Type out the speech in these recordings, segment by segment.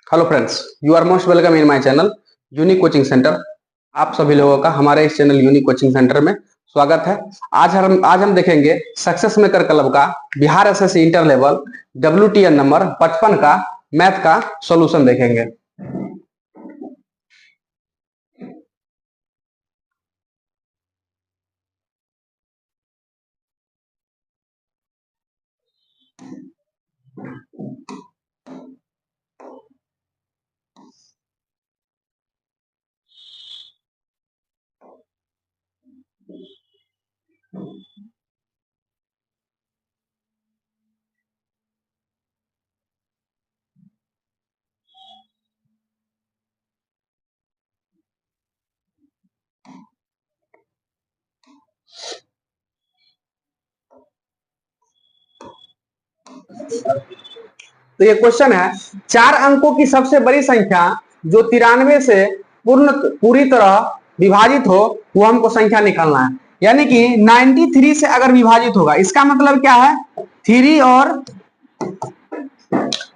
Hello friends, you are most welcome in my channel unique coaching centre. आप सभी लोगों का हमारे इस चैनल यूनिक कोचिंग सेंटर में स्वागत है। आज हम देखेंगे सक्सेस मेकर क्लब का Bihar SSC inter level WTN number 55 का मैथ का सॉल्यूशन देखेंगे। तो ये क्वेश्चन है, 4 अंकों की सबसे बड़ी संख्या जो 93 से पूरी तरह विभाजित हो वो हमको संख्या निकालना है। यानी कि 93 से अगर विभाजित होगा, इसका मतलब क्या है, 3 और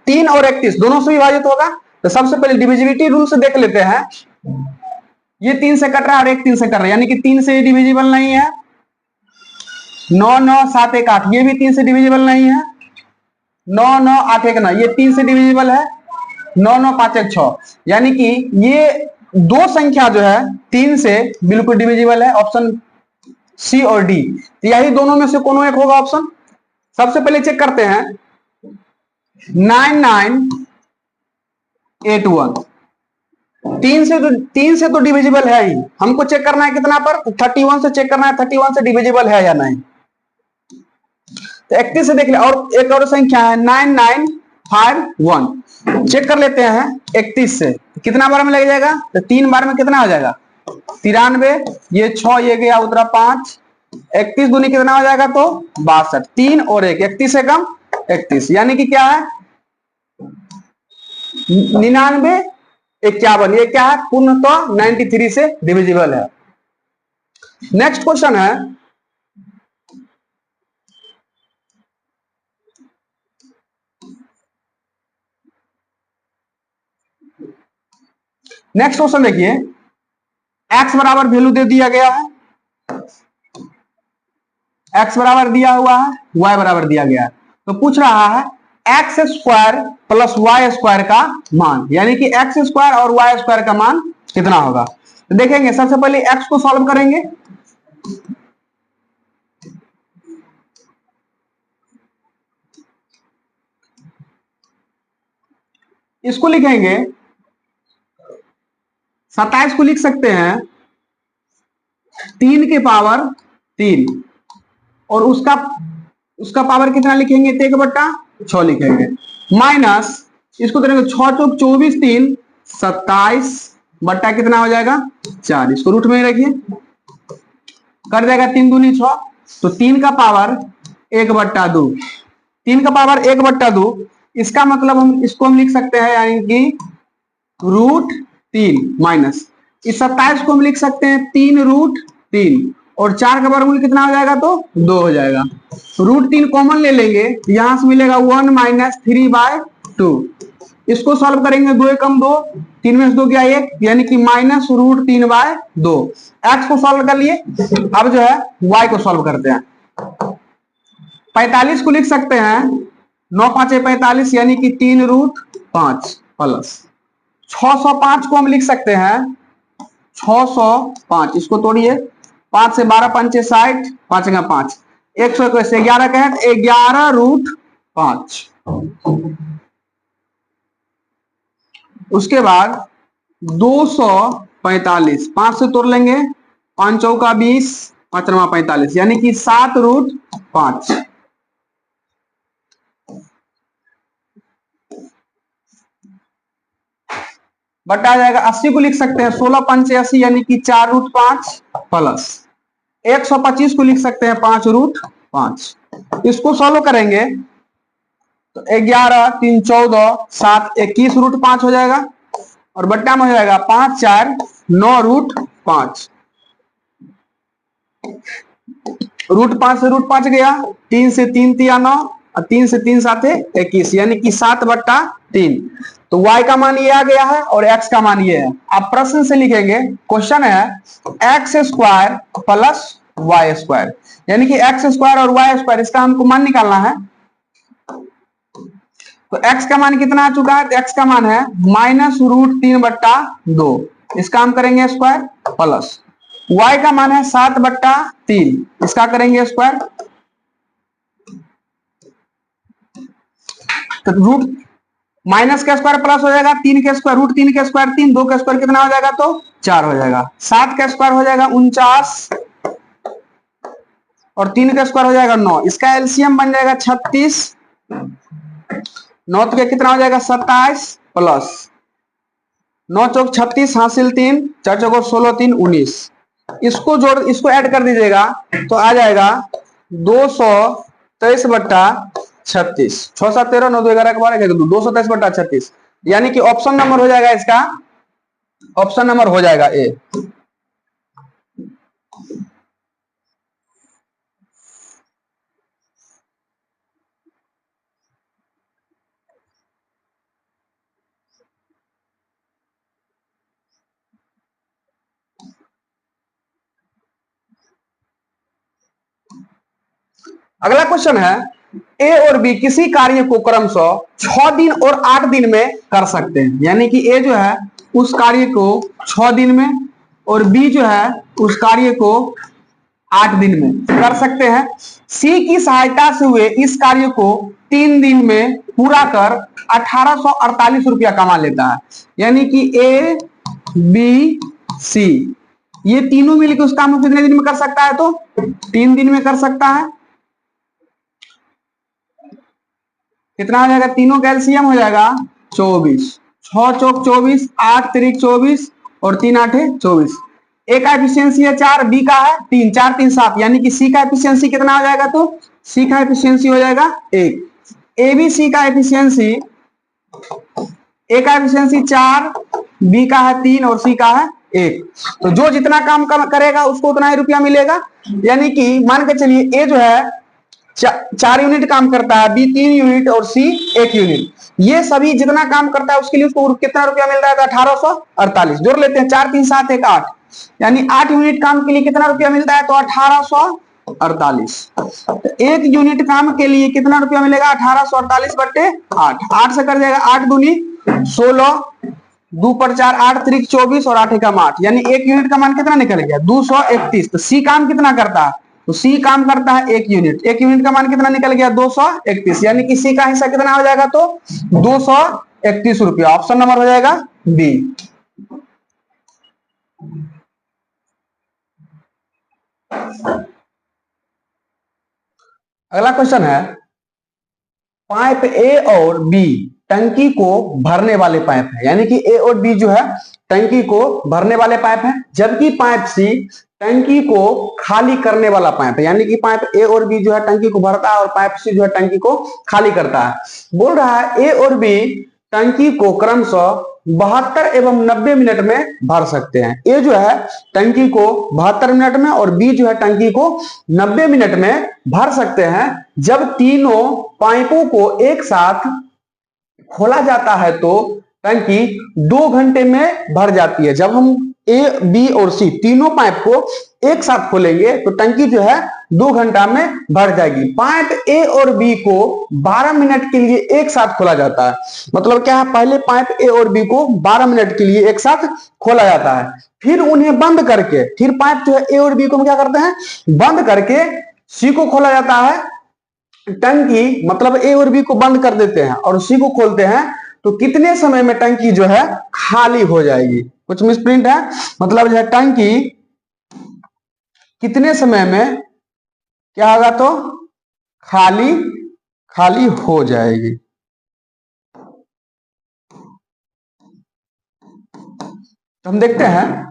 31 दोनों से विभाजित होगा। तो सबसे पहले डिविजिबिलिटी रूल से देख लेते हैं। ये 3 से कट रहा है और एक 3 से कट रहा है, यानी कि 3 से डिविजिबल नहीं है। 9 9 7 1 8 ये भी 3 से डिविजिबल नहीं है। 9 9 8 1 9 ये 3 से डिविजिबल है। 9 9 5 1 6 यानी कि ये दो संख्या जो है 3 से बिल्कुल डिविजिबल है, ऑप्शन सी और डी। यही दोनों में से कोनो एक होगा ऑप्शन। सबसे पहले चेक करते हैं 9981 तीन से तो डिविजिबल है ही, हमको चेक करना है कितना पर, 31 से चेक करना है 31 से डिविजिबल है या नहीं। तो 31 से देख ले, और एक और संख्या है 9951 चेक कर लेते हैं 31 से कितना बार में लग जाएगा। तो 3 बार में कितना हो जाएगा 93, ये 6 ये गया उधर 5, 31 दूनी कितना हो जाएगा तो 62, 3 और 1 31 से कम 31, यानी कि क्या है 9951। ये क्या है पूर्णतः 93 से डिविजिबल है। नेक्स्ट क्वेश्चन है नेक्स्ट क्वेश्चन देखिए, x बराबर वैल्यू दे दिया गया है, x बराबर दिया हुआ है, y बराबर दिया गया है। तो पूछ रहा है x square plus y square का मान, यानी कि एक्स स्क्वायर और वाई स्क्वायर का मान कितना होगा। तो देखेंगे सबसे पहले x को सॉल्व करेंगे। इसको लिखेंगे 27 को लिख सकते हैं 3 के पावर 3 और उसका पावर कितना लिखेंगे 1/6 लिखेंगे, माइनस इसको करेंगे 6 चौक 24 3 27 बट्टा कितना हो जाएगा 4, इसको रूट में ही रखिए, कर जाएगा 3 दूनी 6, तो 3 का पावर 1/2, 3 का पावर 1/2, इसका मतलब हम लिख सकते हैं यानी कि √3 माइनस इस 27 को हम लिख सकते हैं 3√3 और 4 का वर्गमूल कितना हो जाएगा तो 2 हो जाएगा। √3 कॉमन ले लेंगे, यहां से मिलेगा 1 - 3/2। इसको सॉल्व करेंगे 2 एकम 2, 3 में से 2 गया 1, यानी कि -√3/2। एक्स को सॉल्व कर लिए, अब जो है वाई को सॉल्व करते हैं। 45 को लिख सकते हैं 9 5 45, यानी कि 3√5 प्लस 605 को हम लिख सकते हैं 605, इसको तोड़िए 5 से 12 5 60, 5 5 100 से 11 कहे 11√5। उसके बाद 245, 5 से तोड़ लेंगे 5 चौका 20, 5 45, यानी कि 7√5। बटा जाएगा 80 को लिख सकते हैं 16 5 80, यानी कि 4√5 प्लस 125 को लिख सकते हैं 5√5। इसको सॉल्व करेंगे तो 11 3 14 7 21 √5 हो जाएगा और बट्टा में हो जाएगा 5 4 9√5। √5 से √5 गया, 3 से 3 तिया 9, और 3 से 3 7 21, यानी कि 7/3। तो y का मान ये आ गया है और x का मान ये है। आप प्रश्न से लिखेंगे, क्वेश्चन है x² प्लस y², यानी कि x² और y², इसका हमको मान निकालना है। तो x का मान कितना आ चुका है? तो x का मान है -√3/2, इसका हम करेंगे स्क्वायर, प्लस y का मान है 7/3, इसका करेंगे स्क्वायर। तो रूट माइनस का स्क्वायर प्लस हो जाएगा, 3 के स्क्वायर, √3 के स्क्वायर 3, 2 का स्क्वायर कितना हो जाएगा? तो 4 हो जाएगा। 7 का स्क्वायर हो जाएगा 49 और 3 का स्क्वायर हो जाएगा 9, इसका एलसीएम बन जाएगा 36। 9 के कितना हो जाएगा? 27 प्लस 9 चौक 36, हासिल 3, 4 चौक 16, 3 19। इसको ऐड कर दीजिएगा तो आ जाएगा 223/36। 6 7 13 9 2 11 के 12 223/36, यानी कि ऑप्शन नंबर हो जाएगा इसका, ऑप्शन नंबर हो जाएगा ए। अगला क्वेश्चन है, ए और बी किसी कार्य को क्रमशः 6 दिन और 8 दिन में कर सकते हैं, यानी कि ए जो है उस कार्य को 6 दिन में और बी जो है उस कार्य को 8 दिन में कर सकते हैं। सी की सहायता से हुए इस कार्य को 3 दिन में पूरा कर 1848 रुपया कमा लेता है, यानी कि ए बी सी ये तीनों मिलकर उस काम को कितने दिन में कर सकता है? तो 3 दिन में कर सकता है। कितना हो जाएगा? तीनों का एलसीएम हो जाएगा 24। 6 चौक 24, 8 तिरिक 24 और 3 8 24। ए का एफिशिएंसी है 4, बी का है 3, 4 3 7, यानी कि सी का एफिशिएंसी कितना हो जाएगा? तो सी का एफिशिएंसी हो जाएगा 1। ए बी सी का एफिशिएंसी, ए का एफिशिएंसी 4, बी का है 3 और सी का है 1। तो जो जितना काम करेगा उसको उतना ही रुपया मिलेगा, यानी कि मान के चलिए ए जो है 4 यूनिट काम करता है, बी 3 यूनिट और सी 1 यूनिट। ये सभी जितना काम करता है उसके लिए उसको कितना रुपया मिल रहा है? 1848। जोड़ लेते हैं, 4 3 7 1 8, यानी 8 यूनिट काम के लिए कितना रुपया मिलता है? तो 1848। एक यूनिट काम के लिए कितना रुपया मिलेगा? 1848/8। 8 से कर जाएगा 8 दूनी 16, 2 पर 4 8 तिरिक 24 और 8 एकम 8, यानी 1 यूनिट का मान कितना निकल गया? 231। तो सी काम कितना करता है? तो सी काम करता है 1 यूनिट। 1 यूनिट का मान कितना निकल गया? 231, यानी कि सी का हिस्सा कितना हो जाएगा? तो 231 रुपया। ऑप्शन नंबर हो जाएगा बी। अगला क्वेश्चन है, पाइप ए और बी टंकी को भरने वाले पाइप है, यानी कि ए और बी जो है टंकी को भरने वाले पाइप है, जबकि पाइप सी टंकी को खाली करने वाला पाइप है, यानी कि पाइप ए और बी जो है टंकी को भरता है और पाइप सी जो है टंकी को खाली करता है। बोल रहा है ए और बी टंकी को क्रमशः 72 एवं 90 मिनट में भर सकते हैं। ए जो है टंकी को 72 मिनट में और बी जो है टंकी को 90 मिनट में भर सकते हैं। जब तीनों पाइपों को एक साथ खोला जाता है तो टंकी 2 घंटे में भर जाती है। जब हम ए बी और सी तीनों पाइप को एक साथ खोलेंगे तो टंकी जो है 2 घंटा में भर जाएगी। पाइप ए और बी को 12 मिनट के लिए एक साथ खोला जाता है। मतलब क्या है? पहले पाइप ए और बी को 12 मिनट के लिए एक साथ खोला जाता है, फिर उन्हें बंद करके, फिर पाइप जो है ए और बी को हम क्या करते हैं? बंद करके सी को खोला जाता है। टंकी मतलब ए और बी को बंद कर देते हैं और सी को खोलते हैं, तो कितने समय में टंकी जो है खाली हो जाएगी? कुछ मिसप्रिंट है, मतलब जो है टंकी कितने समय में क्या होगा? तो खाली हो जाएगी। तो हम देखते हैं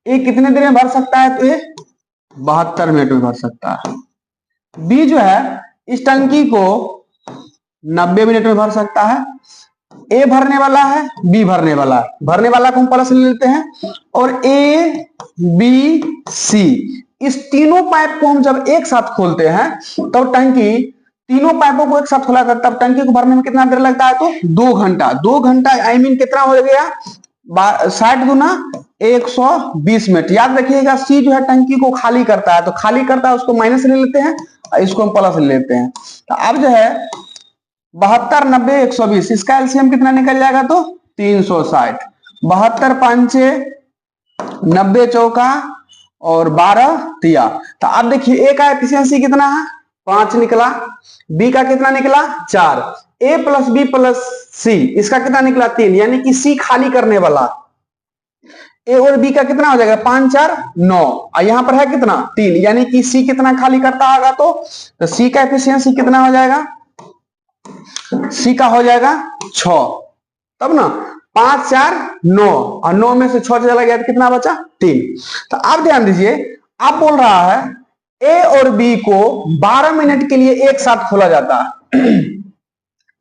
ए कितने देर में भर सकता है? तो ये 72 मिनट में भर सकता है। बी जो है इस टंकी को 90 मिनट में भर सकता है। ए भरने वाला है, बी भरने वाला है, भरने वाला को हम प्लस ले लेते हैं, और ए बी सी इस तीनों पाइप को हम जब एक साथ खोलते हैं तो टंकी, तीनों पाइपों को एक साथ खोला था तब टंकी को भरने में कितना देर लगता है? तो 2 घंटा। 2 घंटा आई मीन कितना हो गया? 60 गुना 120 मिनट। याद रखिएगा सी जो है टंकी को खाली करता है, तो खाली करता है उसको माइनस ले लेते हैं और इसको हम प्लस ले लेते हैं। तो अब जो है 72, 90, 120, इसका एलसीएम कितना निकल जाएगा? तो 360। 72 पंचे 90 चौका और 12 तिया। तो अब देखिए ए का एफिशिएंसी कितना है? 5 निकला। बी का कितना निकला? 4। ए प्लस बी प्लस सी, इसका कितना निकला? 3। यानी कि सी खाली करने वाला ए और बी का कितना हो जाएगा? 5 4 9 और यहां पर है कितना? 3। यानी कि सी कितना खाली करता होगा? तो सी का एफिशिएंसी कितना हो जाएगा? सी का हो जाएगा 6। तब ना 5 4 9 और 9 में से 6 चला गया तो कितना बचा? 3। तो अब ध्यान दीजिए, अब बोल रहा है ए और बी को 12 मिनट के लिए एक साथ खोला जाता है।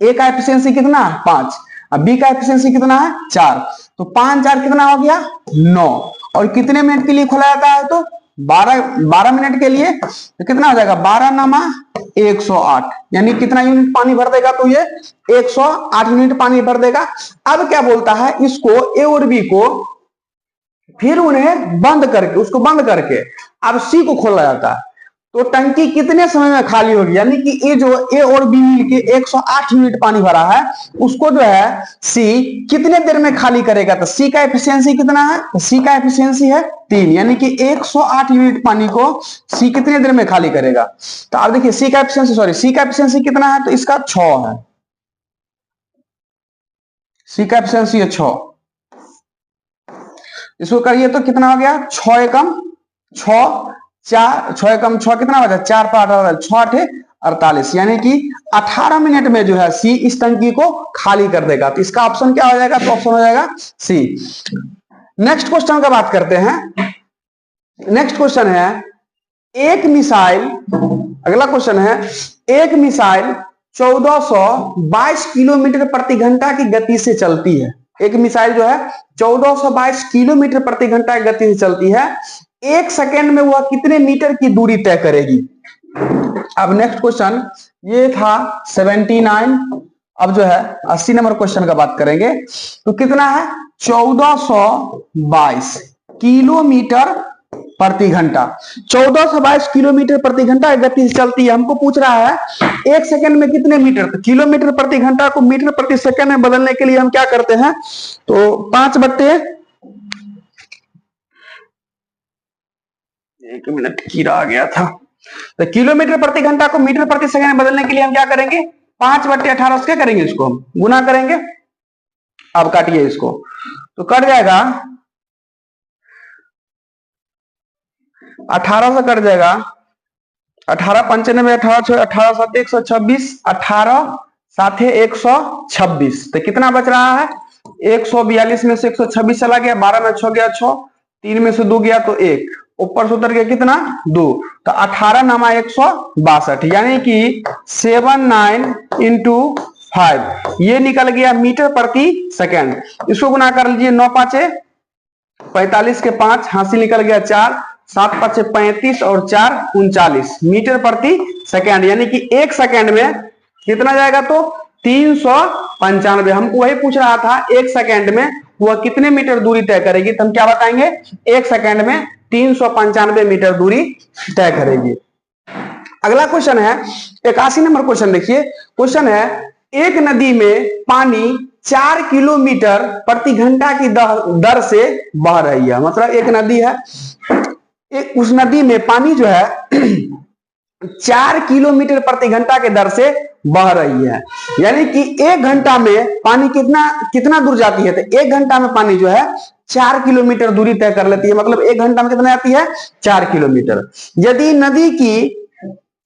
ए का एफिशिएंसी कितना है? 5 और बी का एफिशिएंसी कितना है? 4। तो 5 4 कितना हो गया? 9। और कितने मिनट के लिए खोला जाता है? तो 12 मिनट के लिए। तो कितना हो जाएगा? 12 नमा 108, यानी कितना यूनिट पानी भर देगा? तो ये 108 यूनिट पानी भर देगा। अब क्या बोलता है? इसको ए और बी को फिर उन्हें बंद करके, उसको बंद करके अब सी को खोला जाता है। तो टंकी कितने समय में खाली होगी? यानी कि ये जो ए और बी मिलके 108 यूनिट पानी भरा है, उसको जो है सी कितने देर में खाली करेगा? तो सी का एफिशिएंसी कितना है? तो सी का एफिशिएंसी है 3। यानी कि 108 यूनिट पानी को सी कितने देर में खाली करेगा? तो आप देखिए सी का एफिशिएंसी, सॉरी सी का एफिशिएंसी कितना है? तो इसका 6 है। सी का एफिशिएंसी है 6। इसको करिए तो कितना हो गया? 6 एकम 6 4, 6 एकम 6 कितना बचा? 4 पर 18, 6 8 48, यानी कि 18 मिनट में जो है सी इस टंकी को खाली कर देगा। तो इसका ऑप्शन क्या हो जाएगा? तो ऑप्शन हो जाएगा सी। नेक्स्ट क्वेश्चन का बात करते हैं। नेक्स्ट क्वेश्चन है एक मिसाइल, अगला क्वेश्चन है एक मिसाइल 1422 किलोमीटर प्रति घंटा की गति से चलती है। एक मिसाइल जो है 1422 किलोमीटर प्रति घंटा की गति से चलती है। 1 सेकेंड में वह कितने मीटर की दूरी तय करेगी? अब नेक्स्ट क्वेश्चन ये था 79। अब जो है 80 नंबर क्वेश्चन का बात करेंगे। तो कितना है? 1422 किलोमीटर प्रति घंटा। 1422 किलोमीटर प्रति घंटा गति से चलती है। हमको पूछ रहा है 1 सेकंड में कितने मीटर? तो किलोमीटर प्रति घंटा को मीटर प्रति सेकंड में बदलने के लिए हम क्या करते हैं? तो 5 बट्टे 1 मिनट कीड़ा आ गया था। तो किलोमीटर प्रति घंटा को मीटर प्रति सेकंड में बदलने के लिए हम क्या करेंगे? 5 बट्टे 18 से क्या करेंगे? इसको हम गुना करेंगे। अब काटिए इसको तो कट जाएगा 18 से कट जाएगा 18 95, 18 18 7 126, 18 साथ 126। तो कितना बच रहा है? 142 में से 126 चला गया, 12 में 6 गया 6, 3 में से 2 गया तो 1, ऊपर से उतर गया कितना? 2। तो 18 नामा 162, यानी कि 79 इंटू 5, ये निकल गया मीटर प्रति सेकेंड। इसको गुना कर लीजिए, 9 पांचे 45 के 5, हासिल निकल गया 4, 7 पांचे 35 और 4 39 मीटर प्रति सेकेंड। यानी कि 1 सेकेंड में कितना जाएगा? तो 395। हमको वही पूछ रहा था 1 सेकेंड में वह कितने मीटर दूरी तय करेगी। तो हम क्या बताएंगे? 1 सेकेंड में 395 मीटर दूरी तय करेगी। अगला क्वेश्चन है 81 नंबर क्वेश्चन। देखिए क्वेश्चन है एक नदी में पानी 4 किलोमीटर प्रति घंटा की दर से बह रही है। मतलब एक नदी है, उस नदी में पानी जो है 4 किलोमीटर प्रति घंटा के दर से बह रही है। यानी कि 1 घंटा में पानी कितना कितना दूर जाती है? तो 1 घंटा में पानी जो है 4 किलोमीटर दूरी तय कर लेती है। मतलब 1 घंटा में कितना जाती है? 4 किलोमीटर। यदि नदी की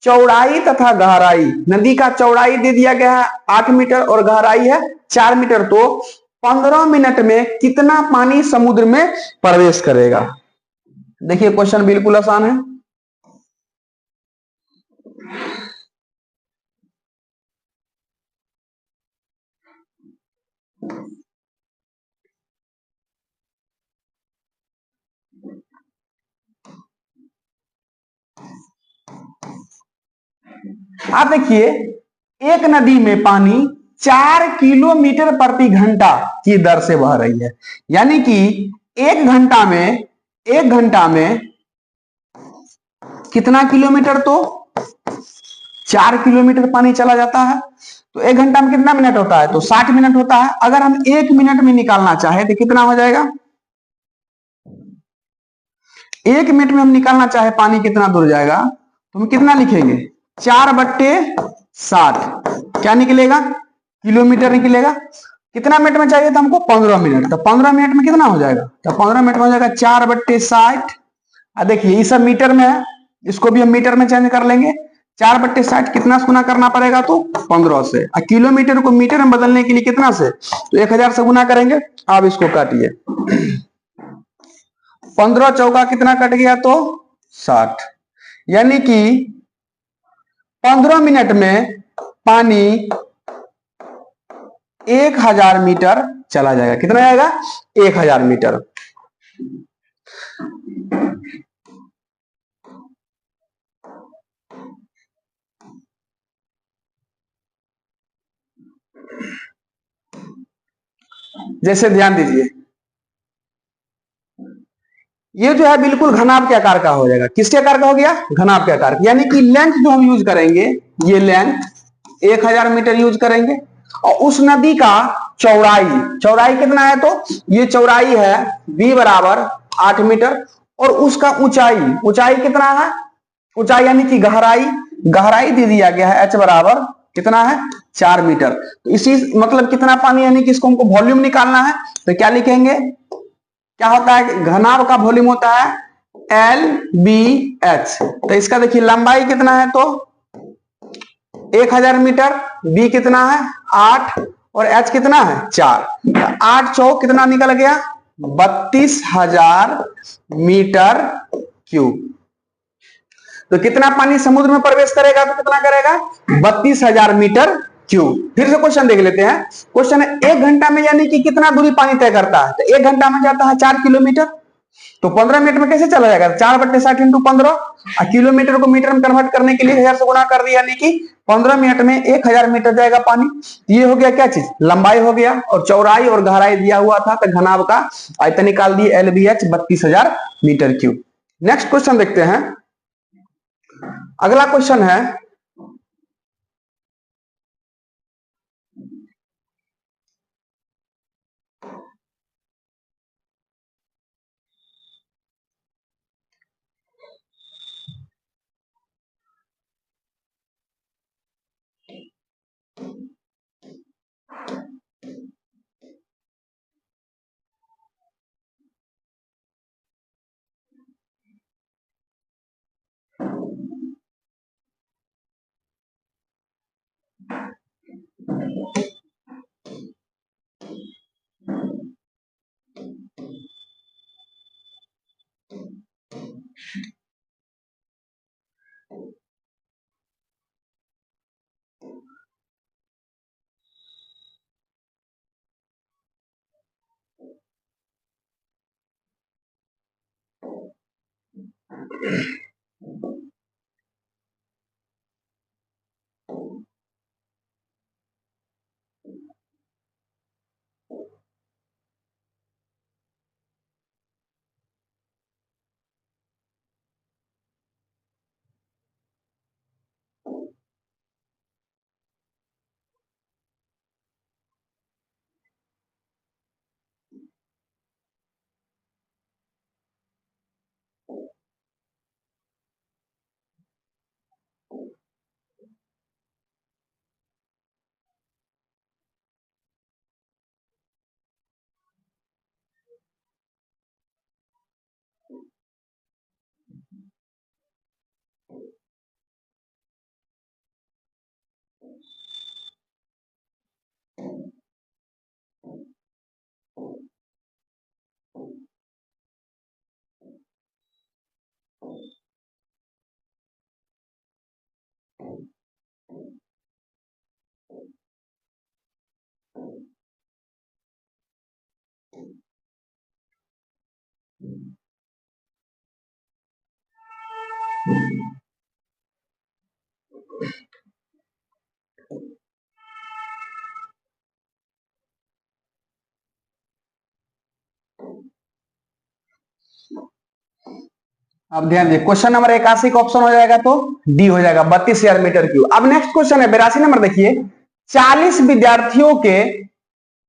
चौड़ाई तथा गहराई, नदी का चौड़ाई दे दिया गया है 8 मीटर और गहराई है 4 मीटर, तो 15 मिनट में कितना पानी समुद्र में प्रवेश करेगा? देखिए क्वेश्चन बिल्कुल आसान है। आप देखिए, एक नदी में पानी 4 किलोमीटर प्रति घंटा की दर से बह रही है, यानी कि एक घंटा में कितना किलोमीटर, तो 4 किलोमीटर पानी चला जाता है। तो एक घंटा में कितना मिनट होता है, तो 60 मिनट होता है। अगर हम 1 मिनट में निकालना चाहे तो कितना हो जाएगा, 1 मिनट में हम निकालना चाहे पानी कितना दूर जाएगा, तो हम कितना लिखेंगे, 4/60। क्या निकलेगा, किलोमीटर निकलेगा। कितना मिनट में चाहिए था हमको, 15 मिनट। तो 15 मिनट में कितना हो जाएगा, तो 15 मिनट में हो जाएगा 4/60। देखिए ये सब मीटर में है, इसको भी हम मीटर में चेंज कर लेंगे। 4/60 कितना से गुना करना पड़ेगा, तो 15 से। और किलोमीटर को मीटर में बदलने के लिए कितना से, तो 1000 से गुना करेंगे। आप इसको काटिए, 15 चौका कितना कट गया, तो 60। यानी कि 15 मिनट में पानी 1000 मीटर चला जाएगा। कितना जाएगा, 1000 मीटर। जैसे ध्यान दीजिए, ये जो है बिल्कुल घनाभ के आकार का हो जाएगा। किसके आकार का हो गया, घनाभ के आकार का। यानी कि लेंथ जो हम यूज करेंगे, ये लेंथ 1000 मीटर यूज करेंगे। और उस नदी का चौड़ाई, चौड़ाई कितना है, तो ये चौड़ाई है b बराबर 8 मीटर। और उसका ऊंचाई, ऊंचाई कितना है, ऊंचाई यानी कि गहराई, गहराई दे दिया गया है h बराबर कितना है, 4 मीटर। तो इसी मतलब कितना पानी, यानी कि इसको हमको वॉल्यूम निकालना है। तो क्या लिखेंगे, क्या होता है, घनाभ का वॉल्यूम होता है LBH। तो इसका देखिए लंबाई कितना है, तो 1000 मीटर, बी कितना है 8, और एच कितना है 4। 8 चौक कितना निकल गया, 32,000 मीटर क्यूब। तो कितना पानी समुद्र में प्रवेश करेगा, तो कितना करेगा, 32,000 मीटर क्यूब। फिर से क्वेश्चन देख लेते हैं। क्वेश्चन है, 1 घंटा में यानी कि कितना दूरी पानी तय करता है, तो 1 घंटा में जाता है 4 किलोमीटर। तो 15 मिनट में कैसे चला जाएगा, 4/60 इंटू 15। और किलोमीटर को मीटर में कन्वर्ट करने के लिए 1000 से गुणा कर दिया, यानी कि 15 मिनट में 1000 मीटर जाएगा पानी। ये हो गया क्या चीज, लंबाई हो गया। और चौड़ाई और गहराई दिया हुआ था, तो घनाभ का आयतन निकाल दिए LBH 32,000 metre cube. Next question देखते हैं। अगला क्वेश्चन है, अब ध्यान दीजिए, क्वेश्चन नंबर 81 का ऑप्शन हो जाएगा तो डी हो जाएगा, 32,000 मीटर क्यूब। अब नेक्स्ट क्वेश्चन है 82 नंबर, देखिए 40 विद्यार्थियों के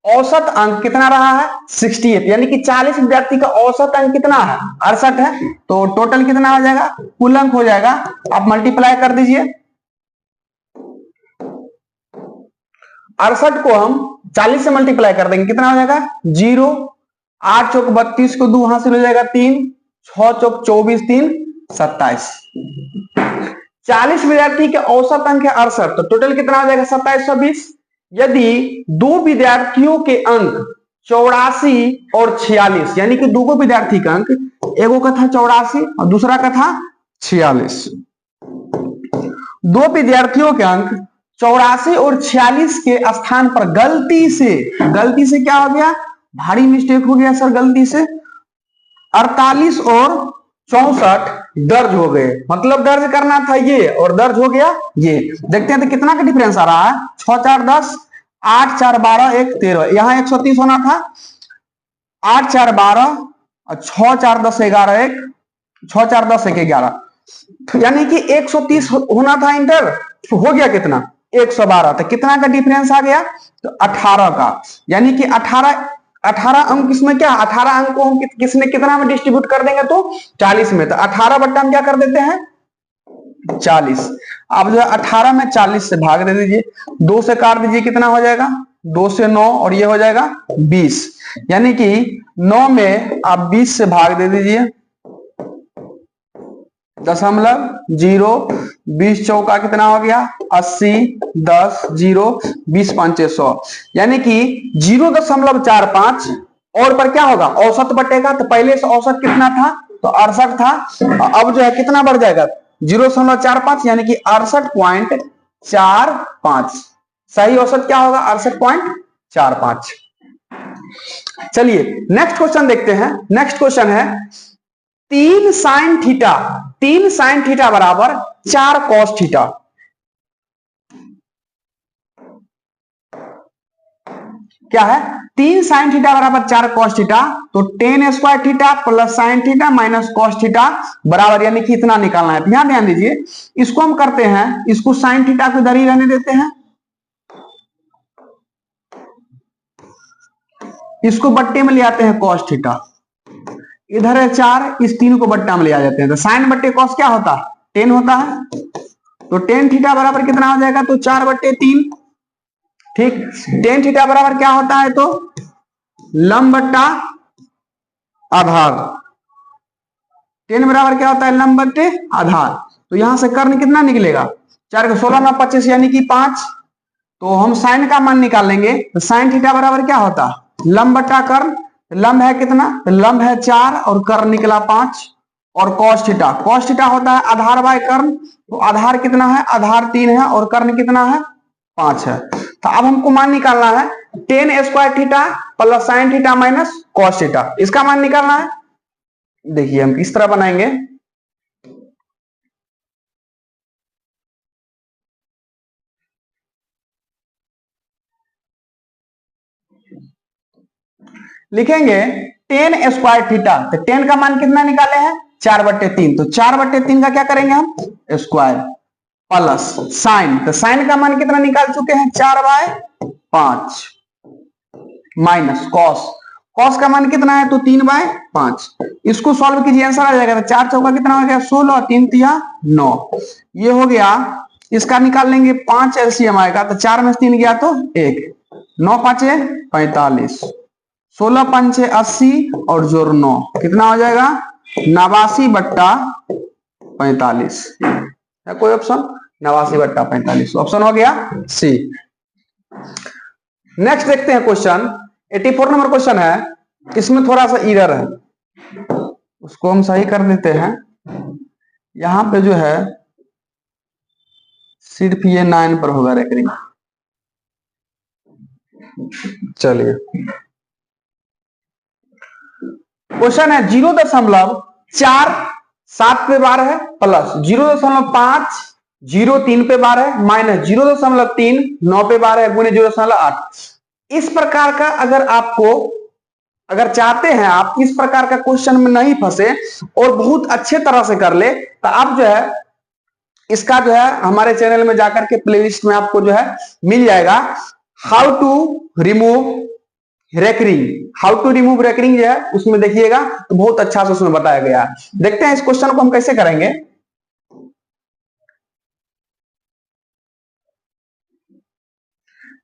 औसत अंक कितना रहा है 68, यानी कि 40 विद्यार्थी का औसत अंक कितना है 68 है, तो टोटल कितना हो जाएगा, कुल अंक हो जाएगा। आप मल्टीप्लाई कर दीजिए, 68 को हम 40 से मल्टीप्लाई कर देंगे, कितना हो जाएगा 0, 8 चौक 32 को 2 हासिल हो जाएगा 3, 6 चौक 24, 3 27। 40 विद्यार्थी के औसत अंक है 68, तो टोटल कितना हो जाएगा 2720। यदि दो विद्यार्थियों के अंक 84 और 46, यानी कि दो विद्यार्थी का अंक, एगो का था 84 और दूसरा का था 46, दो विद्यार्थियों के अंक 84 और 46 के स्थान पर गलती से क्या हो गया, भारी मिस्टेक हो गया सर, गलती से 48 और 64 दर्ज हो गए, मतलब दर्ज करना था ये और दर्ज हो गया ये। देखते हैं तो कितना का डिफरेंस आ रहा है, 6 4 10, 8 4 12 1 13, यहां 130 होना था, 8 4 12 और 6 4 10 11 1, 6 4 10 1 11, यानी कि 130 होना था इंटर, तो हो गया कितना 112, तो कितना का डिफरेंस आ गया, तो 18 का, यानी कि 18 अंक इसमें क्या, 18 अंक को हम किसने कितना में डिस्ट्रीब्यूट कर देंगे तो 40 में, तो 18 बट्टा हम क्या कर देते हैं 40। अब जो है 18 में 40 से भाग दे दीजिए, 2 से काट दीजिए, कितना हो जाएगा 2 से 9 और ये हो जाएगा 20, यानी कि 9 में आप 20 से भाग दे दीजिए, 0.0, 20 चौका कितना हो गया 80, 10 0, 20 5 100, यानी कि 0.45 और पर क्या होगा औसत बटेगा, तो पहले से औसत कितना था तो 68 था, अब जो है कितना बढ़ जाएगा 0.45, यानी कि 68.45, सही औसत क्या होगा 68.45। चलिए नेक्स्ट क्वेश्चन देखते हैं। नेक्स्ट क्वेश्चन है 3 साइन थीटा बराबर 4 कॉस थीटा। क्या है 3 साइन थीटा बराबर 4 कॉस थीटा, तो ten square theta plus sine theta minus cos theta बराबर, यानी कि इतना निकालना है। यहां ध्यान दीजिए, इसको हम करते हैं, इसको साइन थीटा को इधर ही रहने देते हैं, इसको बट्टे में ले आते हैं कॉस थीटा, इधर है 4, इस 3 को बट्टा में ले आ जाते हैं, तो साइन बट्टे कॉस क्या होता है 10 होता है, तो टेन थीटा बराबर कितना हो जाएगा तो 4/3। ठीक, टेन थीटा बराबर क्या होता है तो लंब बट्टा आधार, टेन बराबर क्या होता है लंब बट्टे आधार, तो यहां से कर्ण कितना निकलेगा 4 के 16 9 25, यानी कि 5, तो हम साइन का मान निकाल लेंगे, तो साइन थीटा बराबर क्या होता लंब बट्टा कर्ण, लंब है कितना, लंब है 4 और कर्ण निकला 5, और कॉस थीटा होता है आधार बाय कर्ण, तो आधार कितना है आधार 3 है और कर्ण कितना है 5 है। तो अब हमको मान निकालना है ten square theta plus sine theta minus cos theta, इसका मान निकालना है। देखिए हम किस तरह बनाएंगे, लिखेंगे टेन स्क्वायर थीटा, तो टेन का मान कितना निकाले हैं 4/3, तो 4/3 का क्या करेंगे हम स्क्वायर प्लस साइन, तो साइन का मान कितना निकाल चुके हैं 4/5 माइनस कॉस का मान कितना है तो 3/5, इसको सॉल्व कीजिए आंसर आ जाएगा, तो 4 चौका कितना हो गया 16, 3 तिया 9, ये हो गया। इसका निकाल लेंगे 5 एलसीएम आएगा, तो 4 में 3 गया तो 1, 9 5 45, 16 5 80 और जोड़ 9 कितना हो जाएगा 89/45, है कोई ऑप्शन 89/45, ऑप्शन हो गया सी। नेक्स्ट देखते हैं क्वेश्चन 84 नंबर क्वेश्चन है, इसमें थोड़ा सा एरर है, उसको हम सही कर देते हैं। यहां पे जो है सिर्फ ये 9 पर होगा रेकरिंग। चलिए क्वेश्चन है 0.4 7 पे बार है प्लस 0.5 0.3 पे बार है, माइनस 0.3 9 पे बार है, गुणे 0.8। इस प्रकार का अगर आपको, अगर चाहते हैं आप इस प्रकार का क्वेश्चन में नहीं फंसे और बहुत अच्छे तरह से कर ले, तो आप जो है इसका जो है हमारे चैनल में जाकर के प्लेलिस्ट में आपको जो है मिल जाएगा, how to remove recurring. How to remove recurring जो है उसमें देखिएगा तो बहुत अच्छा से उसमें बताया गया है। देखते हैं इस क्वेश्चन को हम कैसे करेंगे।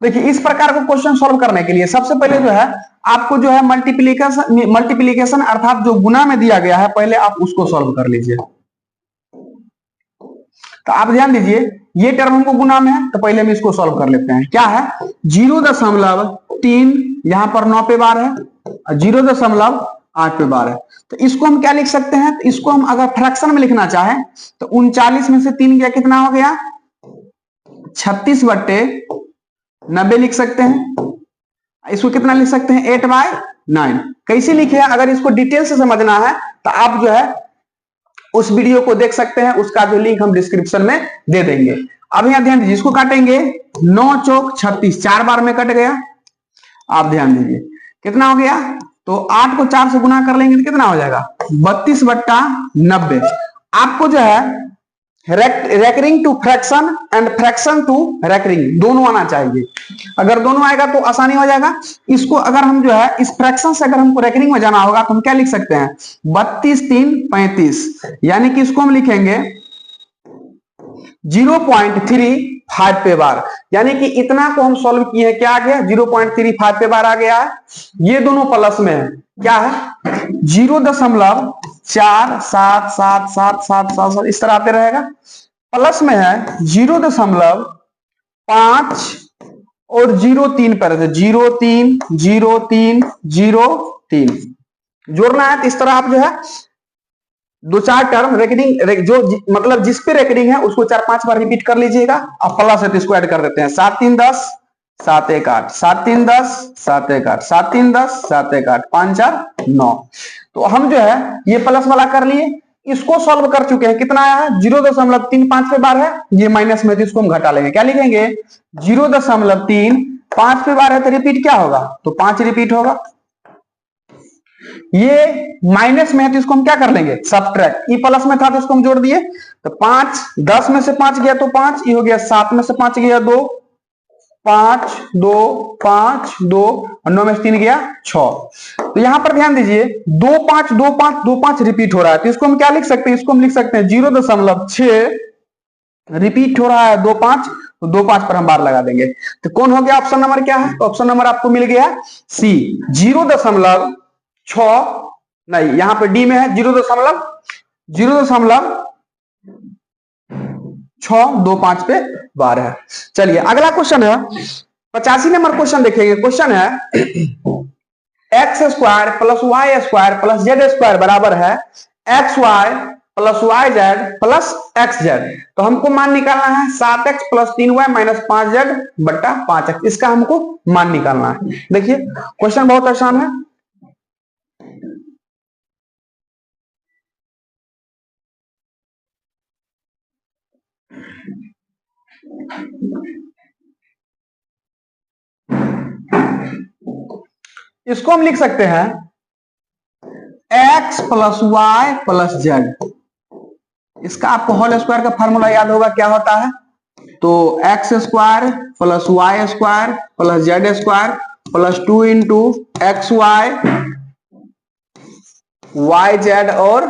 देखिए इस प्रकार का क्वेश्चन सॉल्व करने के लिए सबसे पहले जो है आपको जो है मल्टीप्लीकेशन अर्थात जो गुना में दिया गया है पहले आप उसको सॉल्व कर लीजिए। तो आप ध्यान दीजिए ये टर्म हमको गुना में है तो पहले हम इसको सॉल्व कर लेते हैं। क्या है 0.3 यहां पर 9 पे बार है और 0.8 पे बार है। तो इसको हम क्या लिख सकते हैं, तो इसको हम अगर फ्रैक्शन में लिखना चाहें तो 39 में से 3 गया कितना हो गया 36/90 लिख सकते हैं। इसको कितना लिख सकते हैं 8/9। कैसे लिखे हैं अगर इसको डिटेल से समझना है तो आप जो है उस वीडियो को देख सकते हैं, उसका जो लिंक हम डिस्क्रिप्शन में दे देंगे। अब यहां ध्यान दीजिए इसको काटेंगे 9 चौक 36 4 बार में कट गया। आप ध्यान दीजिए कितना हो गया, तो 8 को 4 से गुना कर लेंगे तो कितना हो जाएगा 32/90। आपको जो है recurring to fraction and fraction to recurring दोनों आना चाहिए। अगर दोनों आएगा तो आसानी हो जाएगा। इसको अगर हम जो है इस फ्रैक्शन से अगर हमको रेकरिंग में जाना होगा तो हम क्या लिख सकते हैं 32 3 35, यानी कि इसको हम लिखेंगे 0.35 पे बार, यानी कि इतना को हम सॉल्व किए हैं। क्या आ गया 0.35 पे बार आ गया है। ये दोनों प्लस में है, क्या है 0.477777 इस तरह आते रहेगा। प्लस में है 0.5 और 0.3 पर 0.3 0.3 0.3 जोड़ना है। तो इस तरह आप जो है 2-4 टर्म रेकरिंग जो मतलब जिस पे रेकरिंग है उसको 4-5 बार रिपीट कर लीजिएगा। अब प्लस है तो इसको ऐड कर देते हैं 7 3 10 7 1 8 7 3 10 7 1 8 7 3 10 7 1 8 5 4 9। तो हम जो है ये प्लस वाला कर लिए, इसको सॉल्व कर चुके हैं। कितना आया है 0.35 पे बार है, ये माइनस में तो इसको हम घटा लेंगे। क्या लिखेंगे 0.35 पे बार है तो रिपीट क्या होगा, तो 5 रिपीट होगा। ये माइनस में है तो इसको हम क्या कर लेंगे सब्ट्रैक्ट। ये प्लस में था तो इसको हम जोड़ दिए, तो 5 10 में से 5 गया तो 5, ये हो गया 7 में से 5 गया 2 5 2 5 2 और 9 में से 3 गया 6। तो यहां पर ध्यान दीजिए 2 5 2 5 2 5 रिपीट हो रहा है, तो इसको हम क्या लिख सकते हैं, इसको हम लिख सकते हैं 0.6 रिपीट हो रहा है 2 5, तो 2 5 पर हम बार लगा देंगे। तो कौन हो गया ऑप्शन नंबर, क्या है ऑप्शन नंबर आपको मिल गया सी 0.6 नहीं, यहां पे डी में है 0.625 पे बार है। चलिए अगला क्वेश्चन है 85 नंबर क्वेश्चन देखेंगे। क्वेश्चन है x² + y² + z² बराबर है xy + yz + xz। तो हमको मान निकालना है 7x + 3y - 5z बट्टा 5x, इसका हमको मान निकालना है। देखिए क्वेश्चन बहुत आसान है। इसको हम लिख सकते हैं x + y + z। इसका आपको होल स्क्वायर का फॉर्मूला याद होगा क्या होता है, तो x² + y² + z² + 2 × xy yz और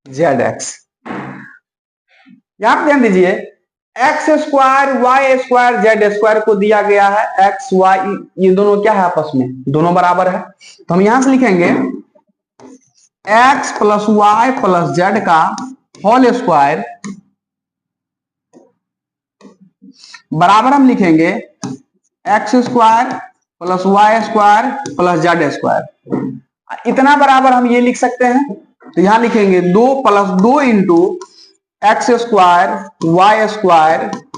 zx। यहां पर ध्यान दीजिए x² y² z² को दिया गया है x y, ये दोनों क्या है आपस में दोनों बराबर है। तो हम यहां से लिखेंगे x + y + z का होल स्क्वायर बराबर हम लिखेंगे x² + y² + z²। इतना बराबर हम ये लिख सकते हैं, तो यहां लिखेंगे 2 + 2 × x² y²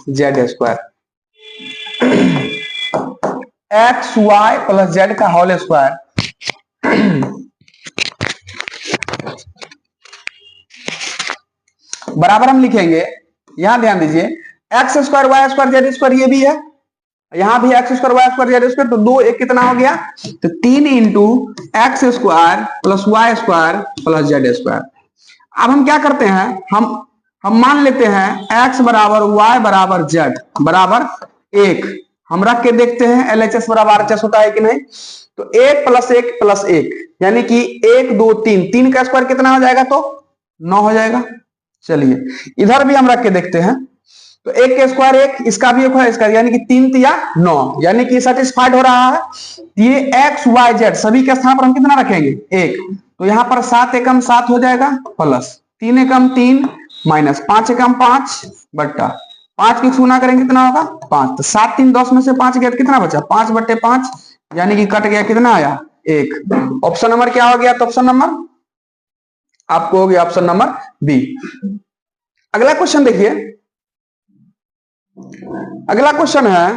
z²। x y + z का होल स्क्वायर बराबर हम लिखेंगे, यहां ध्यान दीजिए x square y square z square ये भी है, यहां भी x square y square z square, तो 2 एक कितना हो गया, तो 3 into x square plus y square plus z square. अब हम क्या करते हैं, हम मान लेते हैं x बराबर y बराबर z बराबर 1, हम रख के देखते हैं LHS बराबर RHS होता है कि नहीं। तो 1 प्लस 1 प्लस 1 यानी कि 1 2 3, 3 का स्क्वायर कितना हो जाएगा, तो 9 हो जाएगा। चलिए इधर भी हम रख के देखते हैं, तो 1 का स्क्वायर 1, इसका भी 1 है, इसका यानी कि 3 तिया 9, यानी कि सेटिस्फाइड हो रहा है। ये x y z सभी के स्थान पर हम कितना रखेंगे, 1, तो यहां पर 7 एकम 7 हो जाएगा प्लस 3 एकम 3 माइनस 5 एकम 5 बट्टा 5 की गुना करेंगे कितना होगा 5, तो 7 3 10 में से 5 गया तो कितना बचा 5 बट्टे 5, यानी कि कट गया कितना आया 1। ऑप्शन नंबर क्या हो गया, तो ऑप्शन नंबर आपको हो गया ऑप्शन नंबर बी। अगला क्वेश्चन देखिए, अगला क्वेश्चन है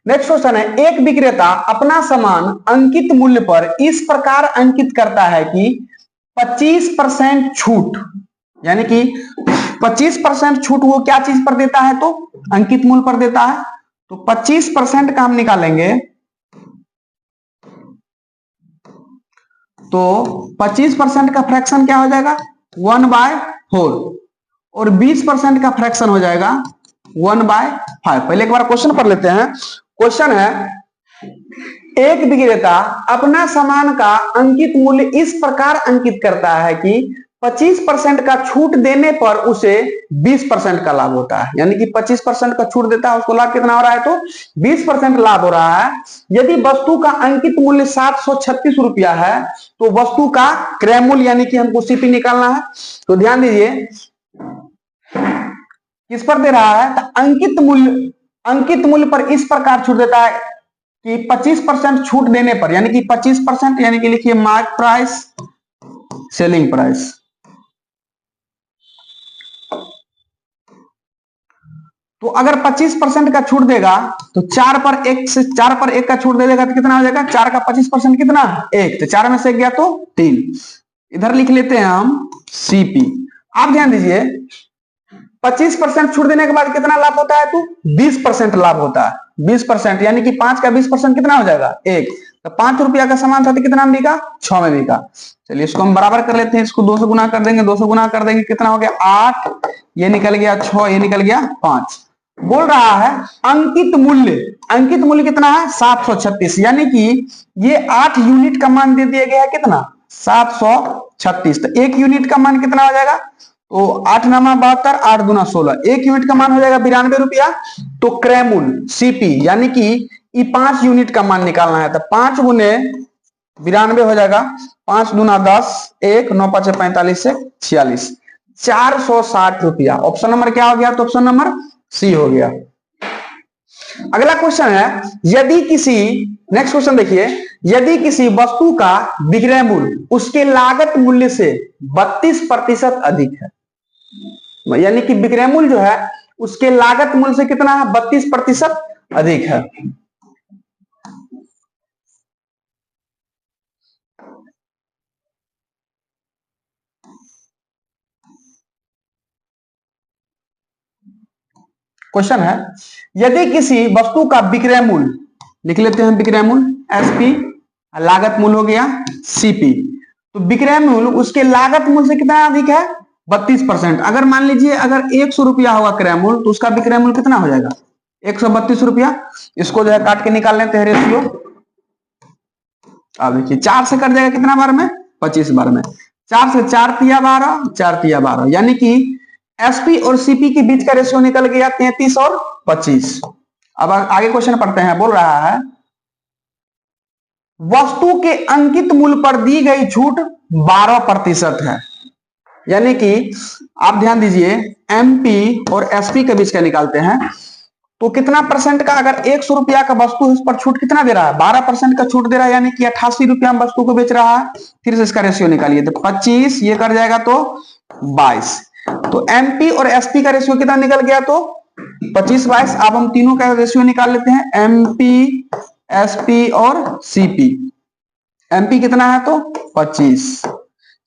नेक्स्ट क्वेश्चन है, एक विक्रेता अपना सामान अंकित मूल्य पर इस प्रकार अंकित करता है कि 25% छूट, यानी कि 25% छूट वो क्या चीज पर देता है, तो अंकित मूल्य पर देता है। तो 25% का हम निकालेंगे, तो 25% का फ्रैक्शन क्या हो जाएगा 1/4 और 20% का फ्रैक्शन हो जाएगा 1/5। पहले एक बार क्वेश्चन पढ़ लेते हैं। क्वेश्चन है, एक विक्रेता अपना सामान का अंकित मूल्य इस प्रकार अंकित करता है कि 25% का छूट देने पर उसे 20% का लाभ होता है, यानी कि 25% का छूट देता है उसको लाभ कितना हो रहा है, तो 20% लाभ हो रहा है। यदि वस्तु का अंकित मूल्य 736 रुपया है, तो वस्तु का क्रय मूल्य यानी कि हमको सीपी निकालना है। तो ध्यान दीजिए किस पर दे रहा है, तो अंकित मूल्य पर इस प्रकार छूट देता है कि 25% छूट देने पर, यानी कि 25% यानी कि लिखिए मार्क प्राइस सेलिंग प्राइस। तो अगर 25% का छूट देगा तो 4 पर 1 का छूट दे देगा तो कितना हो जाएगा, 4 का 25% कितना 1, तो 4 में से 1 गया तो 3। इधर लिख लेते हैं हम सीपी। आप ध्यान दीजिए 25% छूट देने के बाद कितना लाभ होता है, तो 20% लाभ होता है। 20% यानी कि 5 का 20% कितना हो जाएगा 1, तो 5 रुपया का सामान था तो कितना में बिका 6 में बिका। चलिए इसको हम बराबर कर लेते हैं, इसको 2 से गुना कर देंगे, 2 से गुना कर देंगे कितना हो गया 8, ये निकल गया 6, ये निकल गया 5। बोल रहा है अंकित मूल्य कितना है 736, यानी कि ये 8 यूनिट का मान दे दिया गया है कितना 736, तो 1 यूनिट का मान कितना हो जाएगा, तो 8 नामा 72, 8 दूना 16, 1 यूनिट का मान हो जाएगा 92 रुपया। तो क्रय मूल्य सीपी यानी कि ये 5 यूनिट का मान निकालना है, तो 5 गुने 92 हो जाएगा, 5 दूना 10, 1 9 5 45 से 46, 460 रुपया। ऑप्शन नंबर क्या हो गया, तो ऑप्शन नंबर सी हो गया। अगला क्वेश्चन है, नेक्स्ट क्वेश्चन देखिए, यदि किसी वस्तु का विक्रय मूल्य उसके लागत मूल्य से 32% अधिक है, यानी कि विक्रय मूल्य जो है उसके लागत मूल्य से कितना है 32% अधिक है। क्वेश्चन है, यदि किसी वस्तु का विक्रय मूल्य, लिख लेते हैं विक्रय मूल्य एसपी, लागत मूल्य हो गया सीपी, तो विक्रय मूल्य उसके लागत मूल्य से कितना अधिक है 32%। अगर मान लीजिए अगर 100 रुपया होगा क्रय मूल्य, तो उसका विक्रय मूल्य कितना हो जाएगा 132 रुपया। इसको जो है काट के निकाल लेते हैं रेशियो। अब देखिए 4 से कट जाएगा कितना बार में 25 बार में, 4 से 4 तिया 12, 4 तिया 12, यानी कि एसपी और सीपी के बीच का रेशियो निकल गया 33 और 25। अब आगे क्वेश्चन पढ़ते हैं। बोल रहा है वस्तु के अंकित मूल्य पर दी गई छूट 12% है, यानी कि आप ध्यान दीजिए एमपी और एसपी के बीच का निकालते हैं। तो कितना परसेंट का, अगर 100 रुपया का वस्तु है उस पर छूट कितना दे रहा है, 12% का छूट दे रहा है, यानी कि 88 रुपया में वस्तु को बेच रहा है। फिर से इसका रेशियो निकालिए, तो 25 ये कर जाएगा तो 22। तो एमपी और एसपी का रेशियो कितना निकल गया, तो 25-22। अब हम तीनों का रेशियो निकाल लेते हैं, एमपी, एसपी और सीपी। एमपी कितना है तो 25,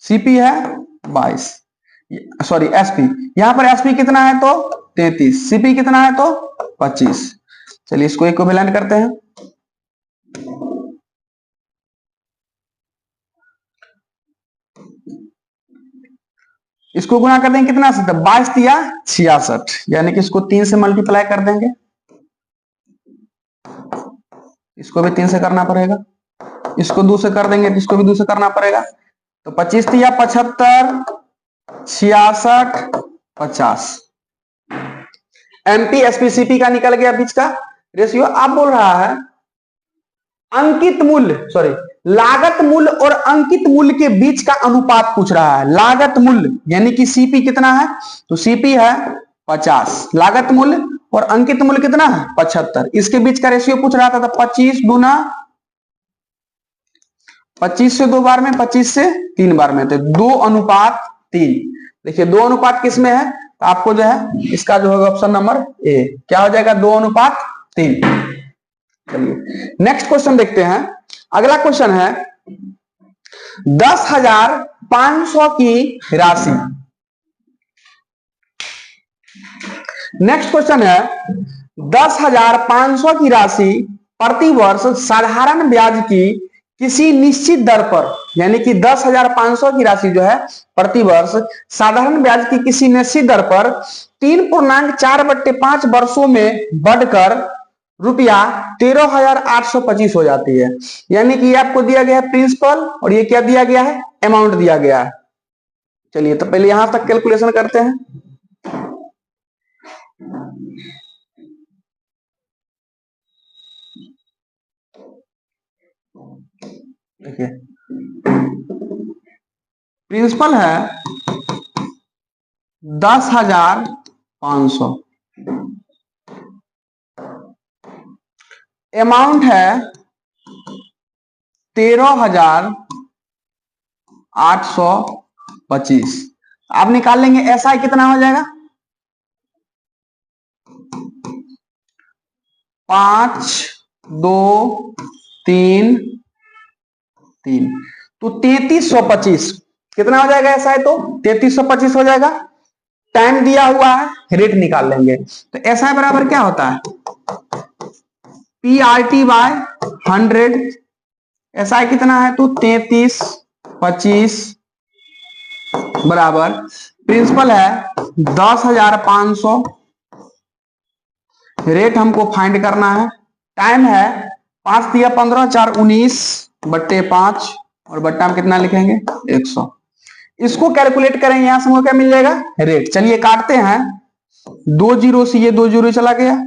सीपी है 22, सॉरी एसपी, यहां पर एसपी कितना है तो 33, सीपी कितना है तो 25। चलिए इसको इक्विवेलेंट करते हैं। इसको गुणा कर देंगे कितना से, 22 या 66, यानी कि इसको 3 से मल्टीप्लाई कर देंगे, इसको भी 3 से करना पड़ेगा, इसको 2 से कर देंगे, इसको भी 2 से करना पड़ेगा। तो 25 या 75, 66, 50। एमपी एसपी सीपी का निकल गया बीच का रेशियो। आप बोल रहा है अंकित मूल्य, सॉरी लागत मूल्य और अंकित मूल्य के बीच का अनुपात पूछ रहा है। लागत मूल्य यानी कि सीपी कितना है, तो सीपी है 50, लागत मूल्य, और अंकित मूल्य कितना है 75, इसके बीच का रेशियो पूछ रहा था। तो 25 गुना 25 से 2 बार में, 25 से 3 बार में, तो 2:3। देखिए 2:3 किस में है, तो आपको जो है इसका जो होगा ऑप्शन नंबर ए क्या हो जाएगा, 2:3। चलिए नेक्स्ट क्वेश्चन देखते हैं। अगला क्वेश्चन है 10,500 की राशि। नेक्स्ट क्वेश्चन है 10,500 की राशि प्रति वर्ष साधारण ब्याज की किसी निश्चित दर पर, यानी कि 10,500 की राशि जो है प्रति वर्ष साधारण ब्याज की किसी निश्चित दर पर 3.4/5 वर्षों में बढ़कर रुपया 13,825 हो जाती है। यानी कि आपको दिया गया है प्रिंसिपल और ये क्या दिया गया है, अमाउंट दिया गया है। चलिए तो पहले यहां तक कैलकुलेशन करते हैं। देखिए प्रिंसिपल है 10,500, अमाउंट है 13,825। आप निकाल लेंगे एसआई कितना हो जाएगा, 5, 2, 3, 3, तो 3325 कितना हो जाएगा एसआई, तो 3325 हो जाएगा। टाइम दिया हुआ है, रेट निकाल लेंगे। तो एसआई बराबर क्या होता है, PRT/100। एसआई कितना है तो 3325 बराबर प्रिंसिपल है 10,500, रेट हमको फाइंड करना है। टाइम है 5 दिया 15, 4 19/5 और बट्टा में कितना लिखेंगे 100। इसको कैलकुलेट करें, यहां से हमको क्या मिल जाएगा रेट। चलिए काटते हैं, 2 जीरो से ये 2 जीरो चला गया,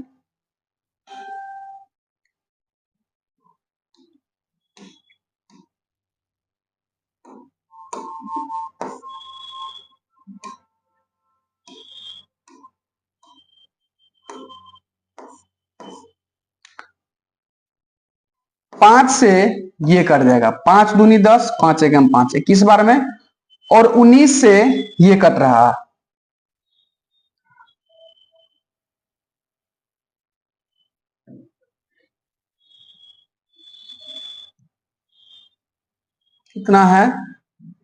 पांच से ये कट जाएगा, 5 दूनी 10, 5 एकम 5, 21 बार में, और 19 से ये कट रहा है, कितना है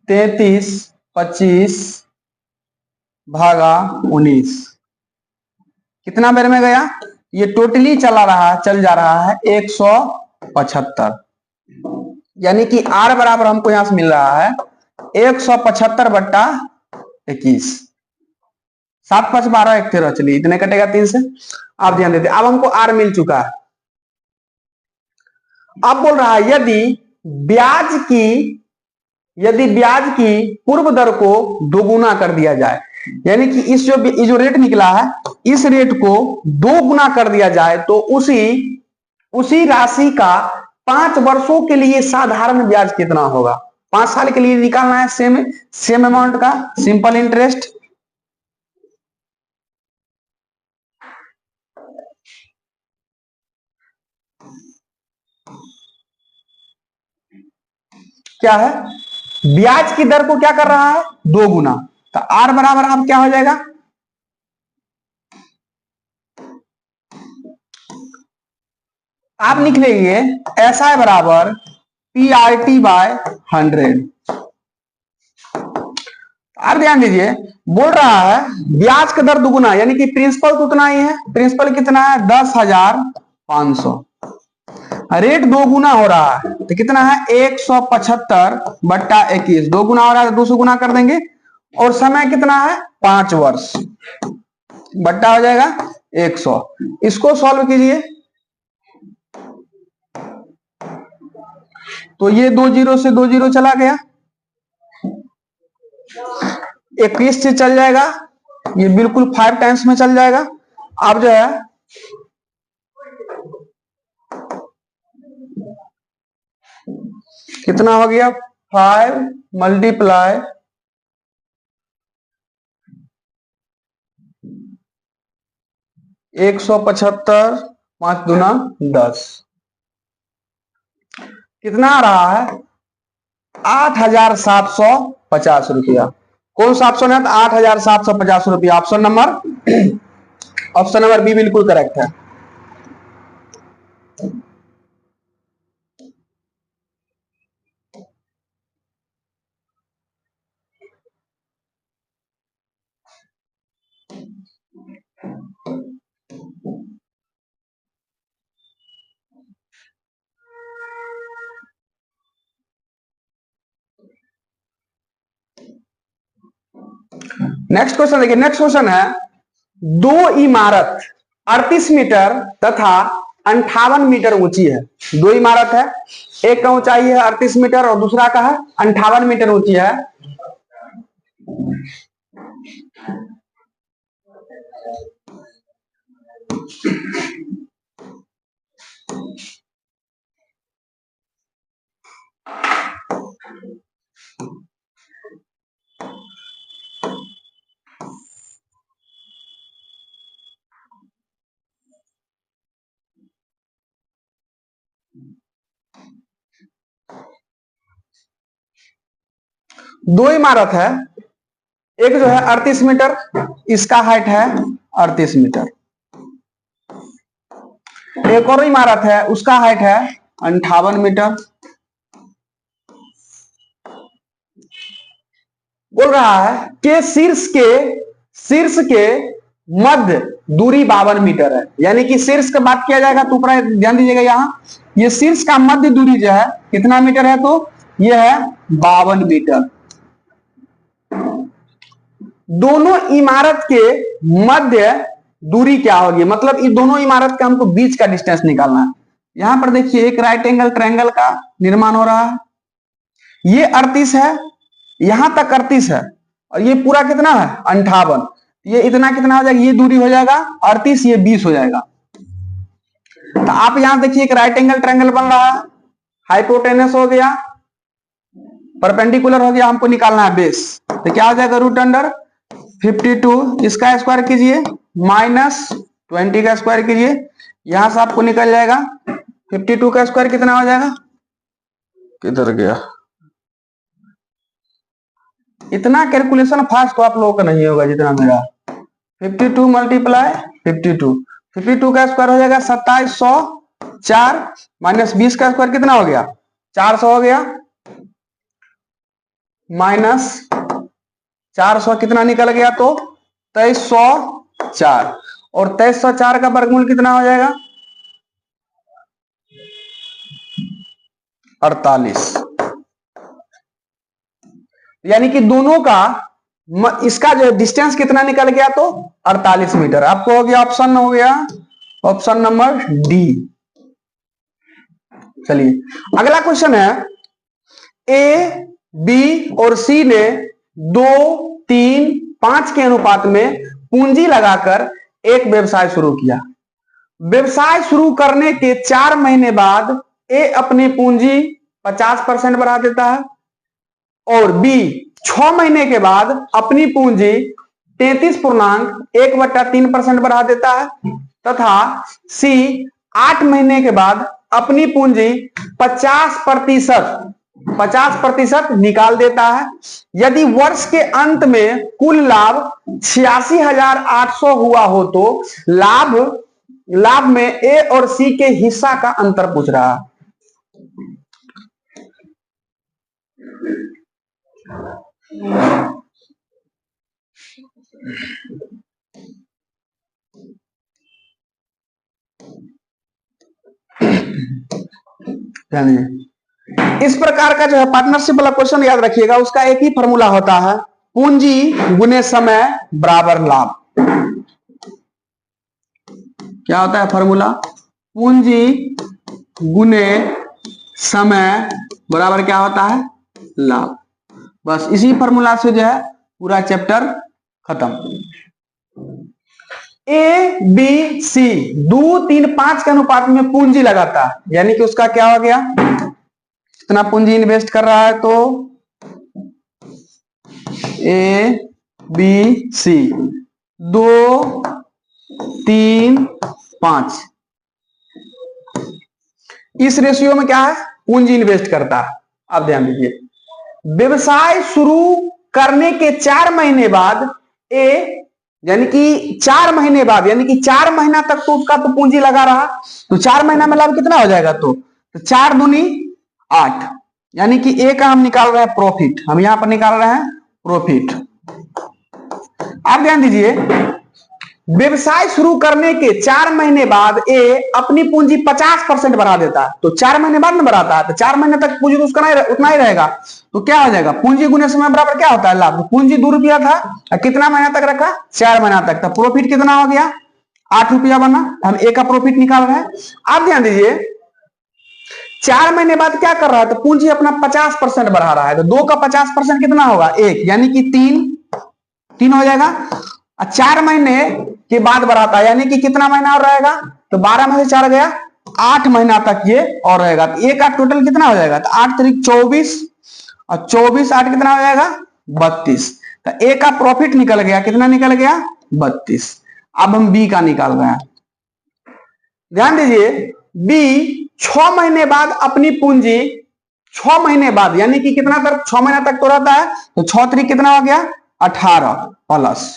3325 भागा 19, कितना बेर में गया, ये टोटली चल जा रहा है 175, यानी कि आर बराबर हमको यहां से मिल रहा है 175/21, 7 5 12 1 13। चलिए इतने कटेगा 3 से, आप ध्यान देते। अब हमको आर मिल चुका है। अब बोल रहा है यदि ब्याज की पूर्व दर को दोगुना कर दिया जाए, यानी कि इस जो रेट निकला है इस रेट को 2 गुना कर दिया जाए, तो उसी राशि का 5 वर्षों के लिए साधारण ब्याज कितना होगा। 5 साल के लिए निकालना है सेम अमाउंट का सिंपल इंटरेस्ट। क्या है, ब्याज की दर को क्या कर रहा है, 2 गुना। तो आर बराबर आप क्या हो जाएगा, आप निकलेंगे एस आई बराबर पी आर टी बाय 100। आप ध्यान दीजिए, बोल रहा है ब्याज का दर दुगुना, यानी कि प्रिंसिपल तो उतना ही है, प्रिंसिपल कितना है 10,500, रेट 2 गुना हो रहा है तो कितना है 175/21, 2 गुना हो रहा है 200 गुना कर देंगे, और समय कितना है 5 वर्ष, बट्टा हो जाएगा 100। इसको सॉल्व कीजिए तो ये 2 जीरो से 2 जीरो चला गया, 21 से चल जाएगा, ये बिल्कुल 5 टाइम्स में चल जाएगा। अब जो है कितना हो गया 5 मल्टीप्लाई 175, 5 दूना 10, कितना आ रहा है 8,750 रुपया। कौन सा ऑप्शन है, 8,750 रुपया, ऑप्शन नंबर बी बिल्कुल करेक्ट है। नेक्स्ट क्वेश्चन देखिए, नेक्स्ट क्वेश्चन है, दो इमारत 38 मीटर तथा 58 मीटर ऊंची है। दो इमारत है, एक का ऊंचाई है 38 मीटर और दूसरा का है 58 मीटर ऊंची है। दो इमारत है, एक जो है 38 मीटर, इसका हाइट है 38 मीटर, एक और इमारत है उसका हाइट है 58 मीटर। बोल रहा है कि शीर्ष के मध्य दूरी 52 मीटर है, यानी कि शीर्ष का बात किया जाएगा तो ऊपर ध्यान दीजिएगा, यहां ये शीर्ष का मध्य दूरी जो है कितना मीटर है, तो यह है 52 मीटर। दोनों इमारत के मध्य दूरी क्या होगी, मतलब ये दोनों इमारत का हमको बीच का डिस्टेंस निकालना है। यहां पर देखिए एक राइट एंगल ट्रायंगल का निर्माण हो रहा है, ये 38 है, यहां तक 38 है और ये पूरा कितना है 58, ये इतना कितना हो जाएगा, ये दूरी हो जाएगा 38, ये 20 हो जाएगा। तो आप यहां देखिए एक राइट एंगल ट्रायंगल बन रहा है, हाइपोटेनस हो गया, परपेंडिकुलर हो गया, हमको निकालना है बेस। तो क्या हो जाएगा रूट अंडर 52, इसका स्क्वायर कीजिए माइनस 20 का स्क्वायर कीजिए, यहां से आपको निकल जाएगा 52 का स्क्वायर कितना हो जाएगा, किधर गया, इतना कैलकुलेशन फास्ट तो आप लोगों का नहीं होगा जितना मेरा। 52 मल्टीप्लाई 52 का स्क्वायर हो जाएगा 2704 माइनस 20 का स्क्वायर कितना हो गया 400 हो गया, माइनस 400 कितना निकल गया, तो 2304, और 2304 का वर्गमूल कितना हो जाएगा 48, यानी कि दोनों का इसका जो डिस्टेंस कितना निकल गया, तो 48 मीटर। आपको हो गया ऑप्शन, हो गया ऑप्शन नंबर डी। चलिए अगला क्वेश्चन है, ए बी और सी ने 2, 3, 5 के अनुपात में पूंजी लगाकर एक व्यवसाय शुरू किया। व्यवसाय शुरू करने के 4 महीने बाद ए अपनी पूंजी 50% बढ़ा देता है और बी 6 महीने के बाद अपनी पूंजी 33.1/3% बढ़ा देता है, तथा सी 8 महीने के बाद अपनी पूंजी 50% 50% निकाल देता है। यदि वर्ष के अंत में कुल लाभ 86,800 हुआ हो तो लाभ में ए और सी के हिस्सा का अंतर पूछ रहा है। इस प्रकार का जो है पार्टनरशिप वाला क्वेश्चन याद रखिएगा, उसका एक ही फॉर्मूला होता है, पूंजी गुने समय बराबर लाभ। क्या होता है फॉर्मूला? पूंजी गुने समय बराबर क्या होता है? लाभ। बस इसी फॉर्मूला से जो है पूरा चैप्टर खत्म। ए बी सी 2, 3, 5 के अनुपात में पूंजी लगाता है, यानी कि उसका क्या हो गया, कितना पूंजी इन्वेस्ट कर रहा है, तो ए बी सी 2, 3, 5 इस रेशियो में क्या है, पूंजी इन्वेस्ट करता है। अब ध्यान दीजिए, व्यवसाय शुरू करने के 4 महीने बाद ए, यानी कि 4 महीने बाद, यानी कि 4 महीना तक तो उसका तो पूंजी लगा रहा, तो 4 महीना में लाभ कितना हो जाएगा, तो 4 दूनी 8, यानी कि ए का हम निकाल रहे हैं प्रॉफिट, हम यहां पर निकाल रहे हैं प्रॉफिट। आप ध्यान दीजिए, व्यवसाय शुरू करने के 4 महीने बाद ए अपनी पूंजी 50% बढ़ा देता है, तो 4 महीने बाद में बढ़ाता है, तो 4 महीने तक पूंजी तो उसका उतना ही रहेगा, तो क्या हो जाएगा, पूंजी गुने समय बराबर क्या होता है, लाभ। पूंजी 2 रुपया था, कितना महीना तक रखा, 4 महीना तक, तो प्रॉफिट कितना हो गया, 8 रुपया बना। हम ए का प्रॉफिट निकाल रहे हैं। आप ध्यान दीजिए, 4 महीने बाद क्या कर रहा है, तो पूंजी अपना 50% बढ़ा रहा है, तो 2 का 50% कितना होगा, 1, यानी कि 3 हो जाएगा। 4 महीने के बाद बढ़ाता है, यानी कि कितना महीना और रहेगा, तो 12 में से 4 गया, 8 महीना तक ये और रहेगा। तो ए का टोटल कितना हो जाएगा, तो 8 तारीख 24 और 24 8 कितना हो जाएगा, 32। तो ए का प्रॉफिट निकल गया, कितना निकल गया, 32। अब हम बी का निकाल रहे हैं। ध्यान दीजिए, बी 6 महीने बाद अपनी पूंजी, 6 महीने बाद, यानी कि कितना तक, 6 महीना तक तो रहता है, तो 6 तारीख कितना हो गया, 18 प्लस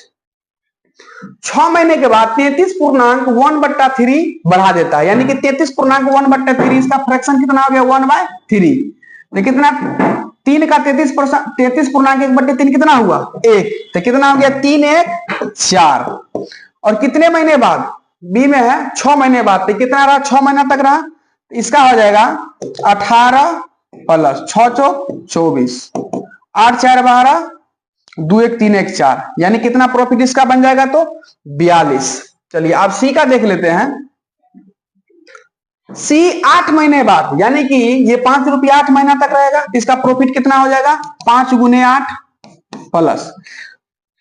6 महीने के बाद 33.1/3 बढ़ा देता है, यानी कि 33.1/3 इसका फ्रैक्शन कितना हो गया, 1/3। तो कितना, 3 का 33.1/3 कितना हुआ, 1, तो कितना हो गया, 3, 1, 4। और कितने महीने बाद, बी में है 6 महीने बाद, तो कितना रहा, 6 महीना तक रहा, तो इसका हो जाएगा 18 प्लस 6 चौक 24, 8 4 12, 2 1 3 1 4, यानी कितना प्रॉफिट इसका बन जाएगा, तो 42। चलिए अब सी का देख लेते हैं। सी 8 महीने बाद, यानी कि ये 5 रुपया 8 महीना तक रहेगा, इसका प्रॉफिट कितना हो जाएगा, 5 गुने 8 प्लस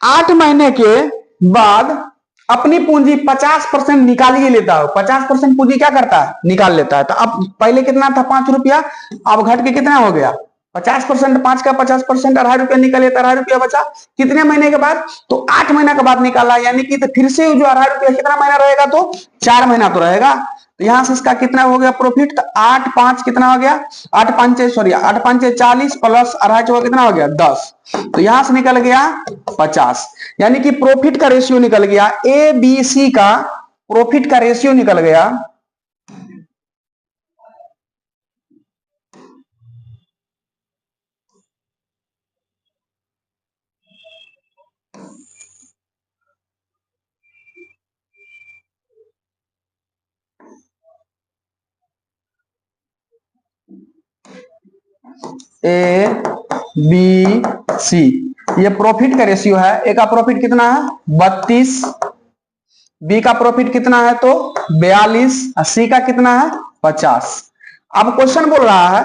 8 महीने के बाद अपनी पूंजी 50% निकाल ही लेता है। 50% पूंजी क्या करता है, निकाल लेता है। तो अब पहले कितना था, 5 रुपया, अब घट के कितना हो गया, 50%, 5 का 50%, 2.5 रुपया निकले, 2.5 रुपया बचा। कितने महीने के बाद, तो 8 महीना के बाद निकाला, यानी कि तो फिर से जो 2.5 रुपया कितना महीना रहेगा, तो 4 महीना तो रहेगा। तो यहां से इसका कितना हो गया प्रॉफिट, तो 8 5 कितना हो गया, 8 5 40 प्लस 2.5 कितना हो गया, 10। तो यहां से निकल गया 50, यानी कि प्रॉफिट का रेशियो निकल गया, ए बी सी का प्रॉफिट का रेशियो निकल गया ए बी सी, ये प्रॉफिट का रेशियो है। ए का प्रॉफिट कितना है, 32, बी का प्रॉफिट कितना है, तो 42, और सी का कितना है, 50। अब क्वेश्चन बोल रहा है,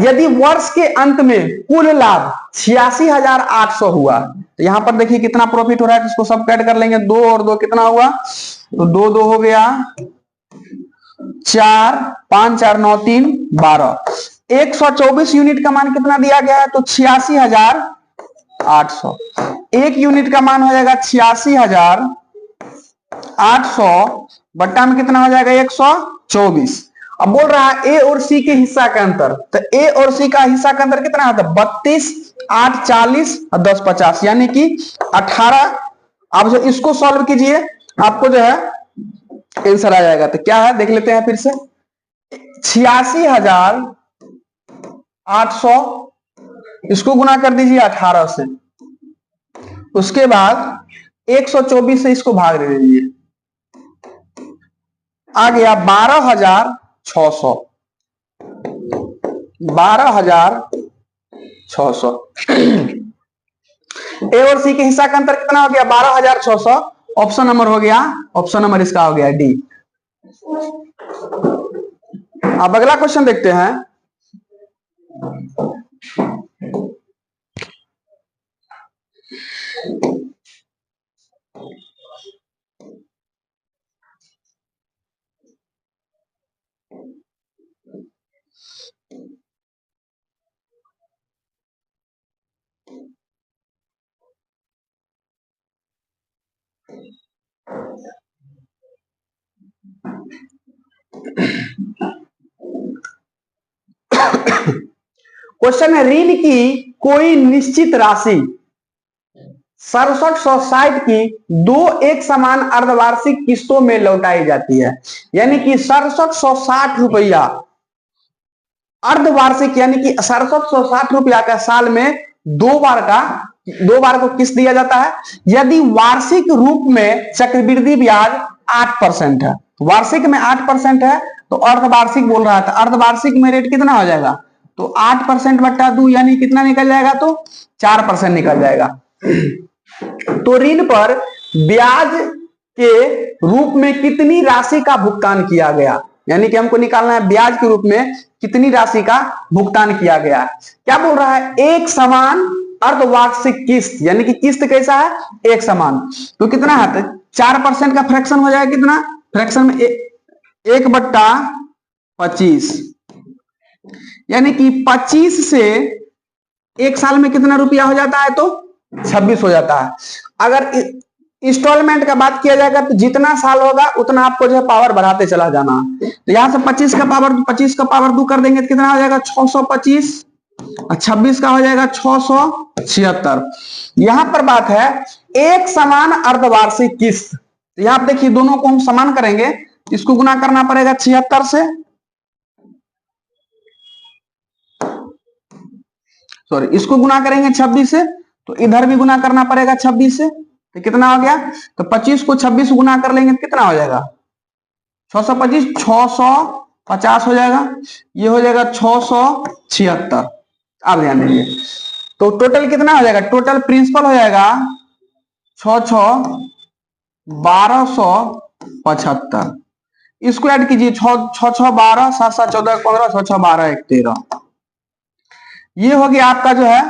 यदि वर्ष के अंत में कुल लाभ 86,800 हुआ, तो यहां पर देखिए कितना प्रॉफिट हो रहा है, इसको सब ऐड कर लेंगे, 2 और 2 कितना हुआ, तो 2 2 हो गया, 4 5 4 9 3 12, 124 यूनिट का मान कितना दिया गया है, तो 86,800। एक यूनिट का मान हो जाएगा 86,800 बट्टा में कितना हो जाएगा, 124, अब बोल रहा है ए और सी के हिस्सा का अंतर, तो ए और सी का हिस्सा का अंतर कितना होता है? 32, 8 40 और 10 50, यानी कि 18। आप जो इसको सॉल्व कीजिए आपको जो है आंसर आ जाएगा। तो क्या है देख लेते हैं फिर से, 86,800, इसको गुना कर दीजिए 18 से, उसके बाद 124 से इसको भाग दे दीजिए, आ गया 12,600, 12,600। ए और सी के हिस्सा का अंतर कितना हो गया? 12,600। ऑप्शन नंबर हो गया, ऑप्शन नंबर इसका हो गया डी। अब अगला क्वेश्चन देखते हैं। क्वेश्चन है, ऋण की कोई निश्चित राशि 6760 की दो एक समान अर्धवार्षिक किस्तों में लौटाई जाती है। यानी कि 6760 रुपया अर्धवार्षिक, यानी कि 6760 रुपया का साल में दो बार को किस्त दिया जाता है। यदि वार्षिक रूप में चक्रवृद्धि ब्याज 8% है, वार्षिक में 8% है तो अर्धवार्षिक बोल रहा था, अर्धवार्षिक में रेट कितना हो जाएगा? तो 8% बट्टा 2 यानी कितना निकल जाएगा? तो 4% निकल जाएगा। तो ऋण पर ब्याज के रूप में कितनी राशि का भुगतान किया गया, यानी कि हमको निकालना है ब्याज के रूप में कितनी राशि का भुगतान किया गया। क्या बोल रहा है? एक समान अर्धवार्षिक किस्त, यानी कि किस्त कैसा है? एक समान। तो कितना है? तो 4% का फ्रैक्शन हो जाएगा, कितना फ्रैक्शन में 1/25, यानी कि 25 से एक साल में कितना रुपया हो जाता है? तो 26 हो जाता है। अगर इंस्टॉलमेंट का बात किया जाएगा तो जितना साल होगा उतना आपको जो है पावर बढ़ाते चला जाना। तो यहां से 25 का पावर 2 कर देंगे तो कितना हो जाएगा? 625, और 26 का हो जाएगा 676। यहां पर बात है एक समान अर्धवार्षिक किस्त। यहां पर देखिए दोनों को हम समान करेंगे, इसको गुना करना पड़ेगा 76 से, सॉरी इसको गुना करेंगे 26 से, तो इधर भी गुना करना पड़ेगा 26 से। तो कितना हो गया? तो 25 को 26 गुना कर लेंगे तो कितना हो जाएगा? 625, 650 हो जाएगा, ये हो जाएगा 676। आप ध्यान दीजिए, तो टोटल कितना हो जाएगा? टोटल प्रिंसिपल हो जाएगा 1275। इसको ऐड कीजिए, 6 12 7 7 14 15 6 6 12 1 13। ये हो गया आपका जो है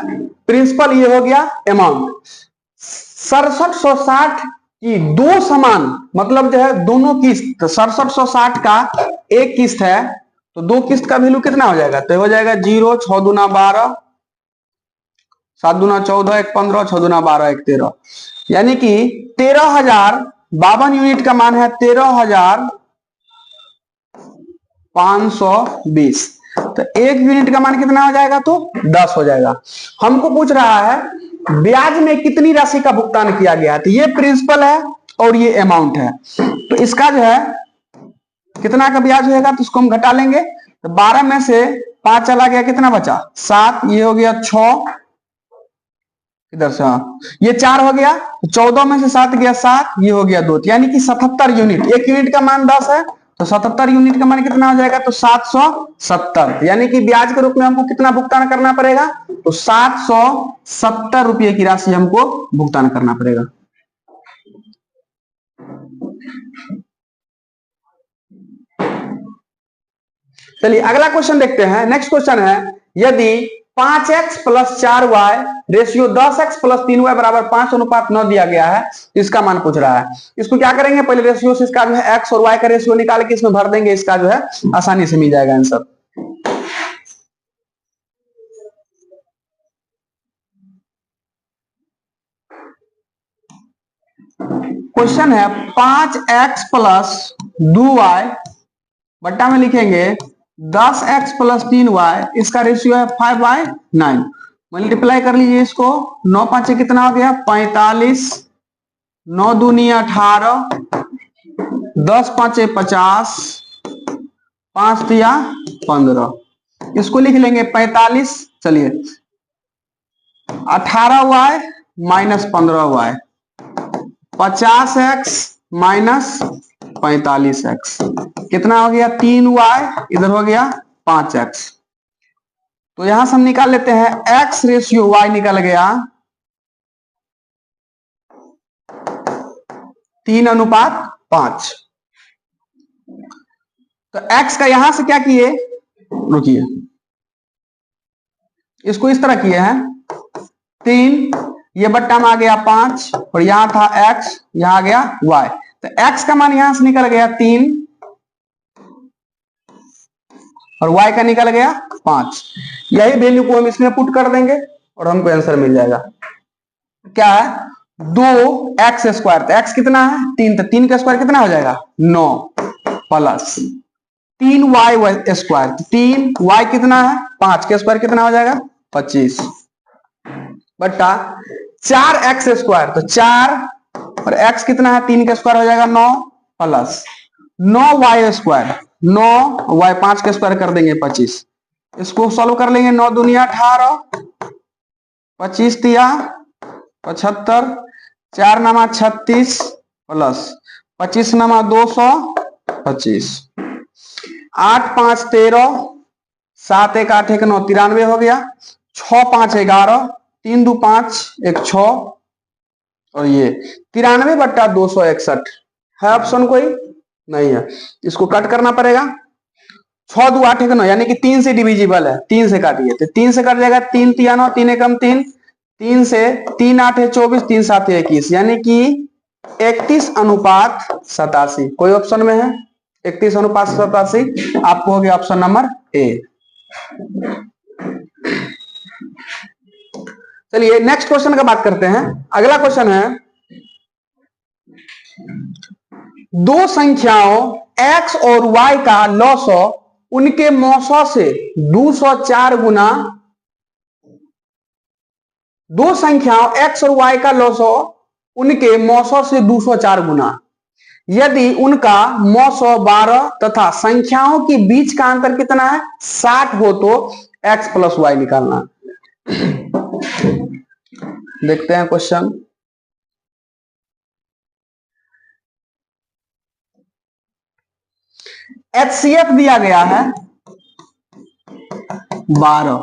प्रिंसिपल, ये हो गया अमाउंट। 6760 की दो समान, मतलब जो है दोनों किस्त, 6760 का एक किस्त है तो दो किस्त का वैल्यू कितना हो जाएगा? तो हो जाएगा 0, 6 दूना 12, 7 दूना 14 1 15, 6 दूना 12 1 13, यानी कि 13,052 यूनिट का मान है 13,520। तो एक यूनिट का मान कितना हो जाएगा? तो 10 हो जाएगा। हमको पूछ रहा है ब्याज में कितनी राशि का भुगतान किया गया। तो ये प्रिंसिपल है और ये अमाउंट है, तो इसका जो है कितना का ब्याज होगा? तो इसको हम घटा लेंगे, तो 12 में से 5 चला गया, कितना बचा? 7, ये हो गया 6, इधर से ये 4 हो गया, 14 में से 7 गया 7, ये हो गया 2, यानी कि 77 यूनिट। एक यूनिट का मान 10 है तो 77 यूनिट का मान कितना हो जाएगा? तो 770, यानी कि ब्याज के रूप में हमको कितना भुगतान करना पड़ेगा? तो 770 रुपये की राशि हमको भुगतान करना पड़ेगा। चलिए अगला क्वेश्चन देखते हैं। नेक्स्ट क्वेश्चन है, यदि 5x + 4y ratio 10x + 3y बराबर 5:9 दिया गया है, इसका मान पूछ रहा है। इसको क्या करेंगे? पहले रेशियो से इसका जो है x और y का रेशियो निकाल के इसमें भर देंगे, इसका जो है आसानी से मिल जाएगा आंसर। क्वेश्चन है 5x + 2y बट्टा में लिखेंगे 10x प्लस 3y, इसका रेशियो है 5/9। मल्टीप्लाई कर लीजिए इसको, 9 5 कितना हो गया 45, 9 दूनी 18, 10 5 50, 5 दिया 15, इसको लिख लेंगे 45। चलिए 18y minus 15y, 50x minus 45x, कितना हो गया 3y, इधर हो गया 5x। तो यहां से हम निकाल लेते हैं x रेशियो y निकल गया 3:5। तो x का यहां से क्या किए, रुकिए, इसको इस तरह किए हैं 3, ये बट्टा में आ गया 5 और यहां था x, यहां आ गया y। तो x का मान यहां से निकल गया 3 और y का निकल गया 5। यही वैल्यू को हम इसमें पुट कर देंगे और हमको आंसर मिल जाएगा। क्या है 2x²। तो x कितना है 3, तो 3 का स्क्वायर कितना हो जाएगा 9 प्लस 3y²। 3y कितना है 5 का स्क्वायर कितना हो जाएगा 25 बट्टा 4x²। तो 4 और x कितना है 3 का स्क्वायर हो जाएगा 9 प्लस 9y²। 9y 5 का स्क्वायर कर देंगे 25, इसको सॉल्व कर लेंगे। 9 दूनी 18, 25 दिया 75, 4 नामा 36 प्लस 25 नामा 225, 8 5 13, 7 1 8 1 9 93 हो गया, 6 5 11, 3 2 5 1 6 और ये 93 बट्टा 261 है। ऑप्शन कोई नहीं है, इसको कट करना पड़ेगा। 6 2 8 1 9 यानी कि 3 से डिविजिबल है, 3 से काटिए तो 3 से कट जाएगा 3 3 9 3 1 3, 3 से 3 8 है 24, 3 7 है 21 यानी कि 31:87। कोई ऑप्शन में है 31:87, आपको हो गया ऑप्शन नंबर ए। चलिए नेक्स्ट क्वेश्चन का बात करते हैं। अगला क्वेश्चन है, दो संख्याओं x और y का लॉसो उनके मौसों से 204 गुना। दो संख्याओं x और y का लॉसो उनके मौसों से 204 गुना। यदि उनका मौसो 12 तथा संख्याओं के बीच का अंतर कितना है 60 हो तो x प्लस y निकालना। देखते हैं क्वेश्चन। HCF दिया गया है 12,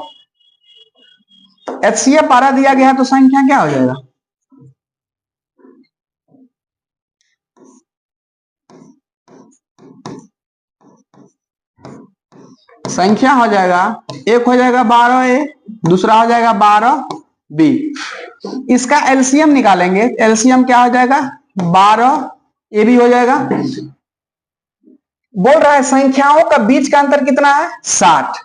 HCF 12 दिया गया है तो संख्या क्या हो जाएगा संख्या हो जाएगा, एक हो जाएगा 12A, दूसरा हो जाएगा 12B। इसका एलसीएम निकालेंगे, एलसीएम क्या हो जाएगा 12A भी हो जाएगा। बोल रहा है संख्याओं का बीच का अंतर कितना है 60।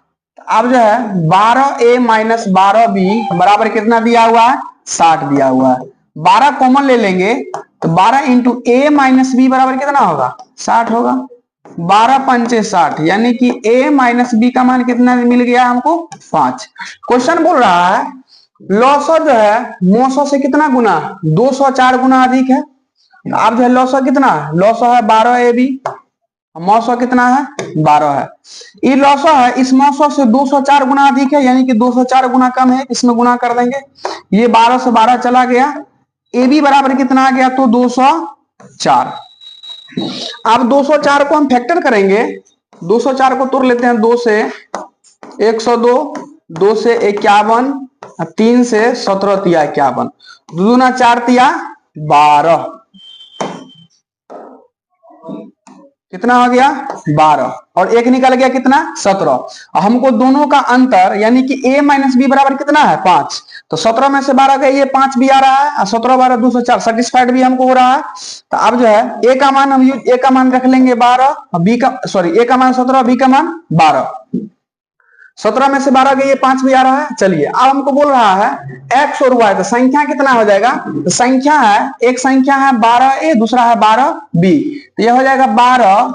अब जो है 12A माइनस 12B बराबर कितना दिया हुआ है 60 दिया हुआ है। 12 कॉमन ले लेंगे तो 12 इंटू A माइनस B बराबर कितना होगा 60 होगा। 12 पंचे 60 यानी कि A माइनस B का मान कितना मिल गया हमको 5। क्वेश्चन बोल रहा है लॉसो जो है मौसो से कितना गुना 204 गुना अधिक है। अब जो है लॉसो कितना लॉसो है 12AB, मौसो कितना है 12 है। ये लॉसो है इस मौसो से 204 गुना अधिक है यानी कि 204 गुना कम है, इसमें गुना कर देंगे। ये 12 से 12 चला गया, ए बी बराबर कितना आ गया तो 204। अब 204 को हम फैक्टर करेंगे, 204 को तोड़ लेते हैं 2 से 102, 2 से 51, 3 से 17 तिया 51, 2 दूना 4 तिया 12, कितना हो गया 12 और एक निकल गया कितना 17। और हमको दोनों का अंतर यानी कि a माइनस बी बराबर कितना है 5, तो 17 में से 12 गए ये 5 भी आ रहा है, 17 12 204 सेटिस्फाइड भी हमको हो रहा है। तो अब जो है a का मान हम a का मान रख लेंगे 12 और b का सॉरी a का मान 17 b का मान 12, 17 में से 12 गए ये 5 भी आ रहा है। चलिए अब हमको बोल रहा है x और y, तो संख्या कितना हो जाएगा, तो संख्या है एक संख्या है 12a दूसरा है 12b, तो यह हो जाएगा 12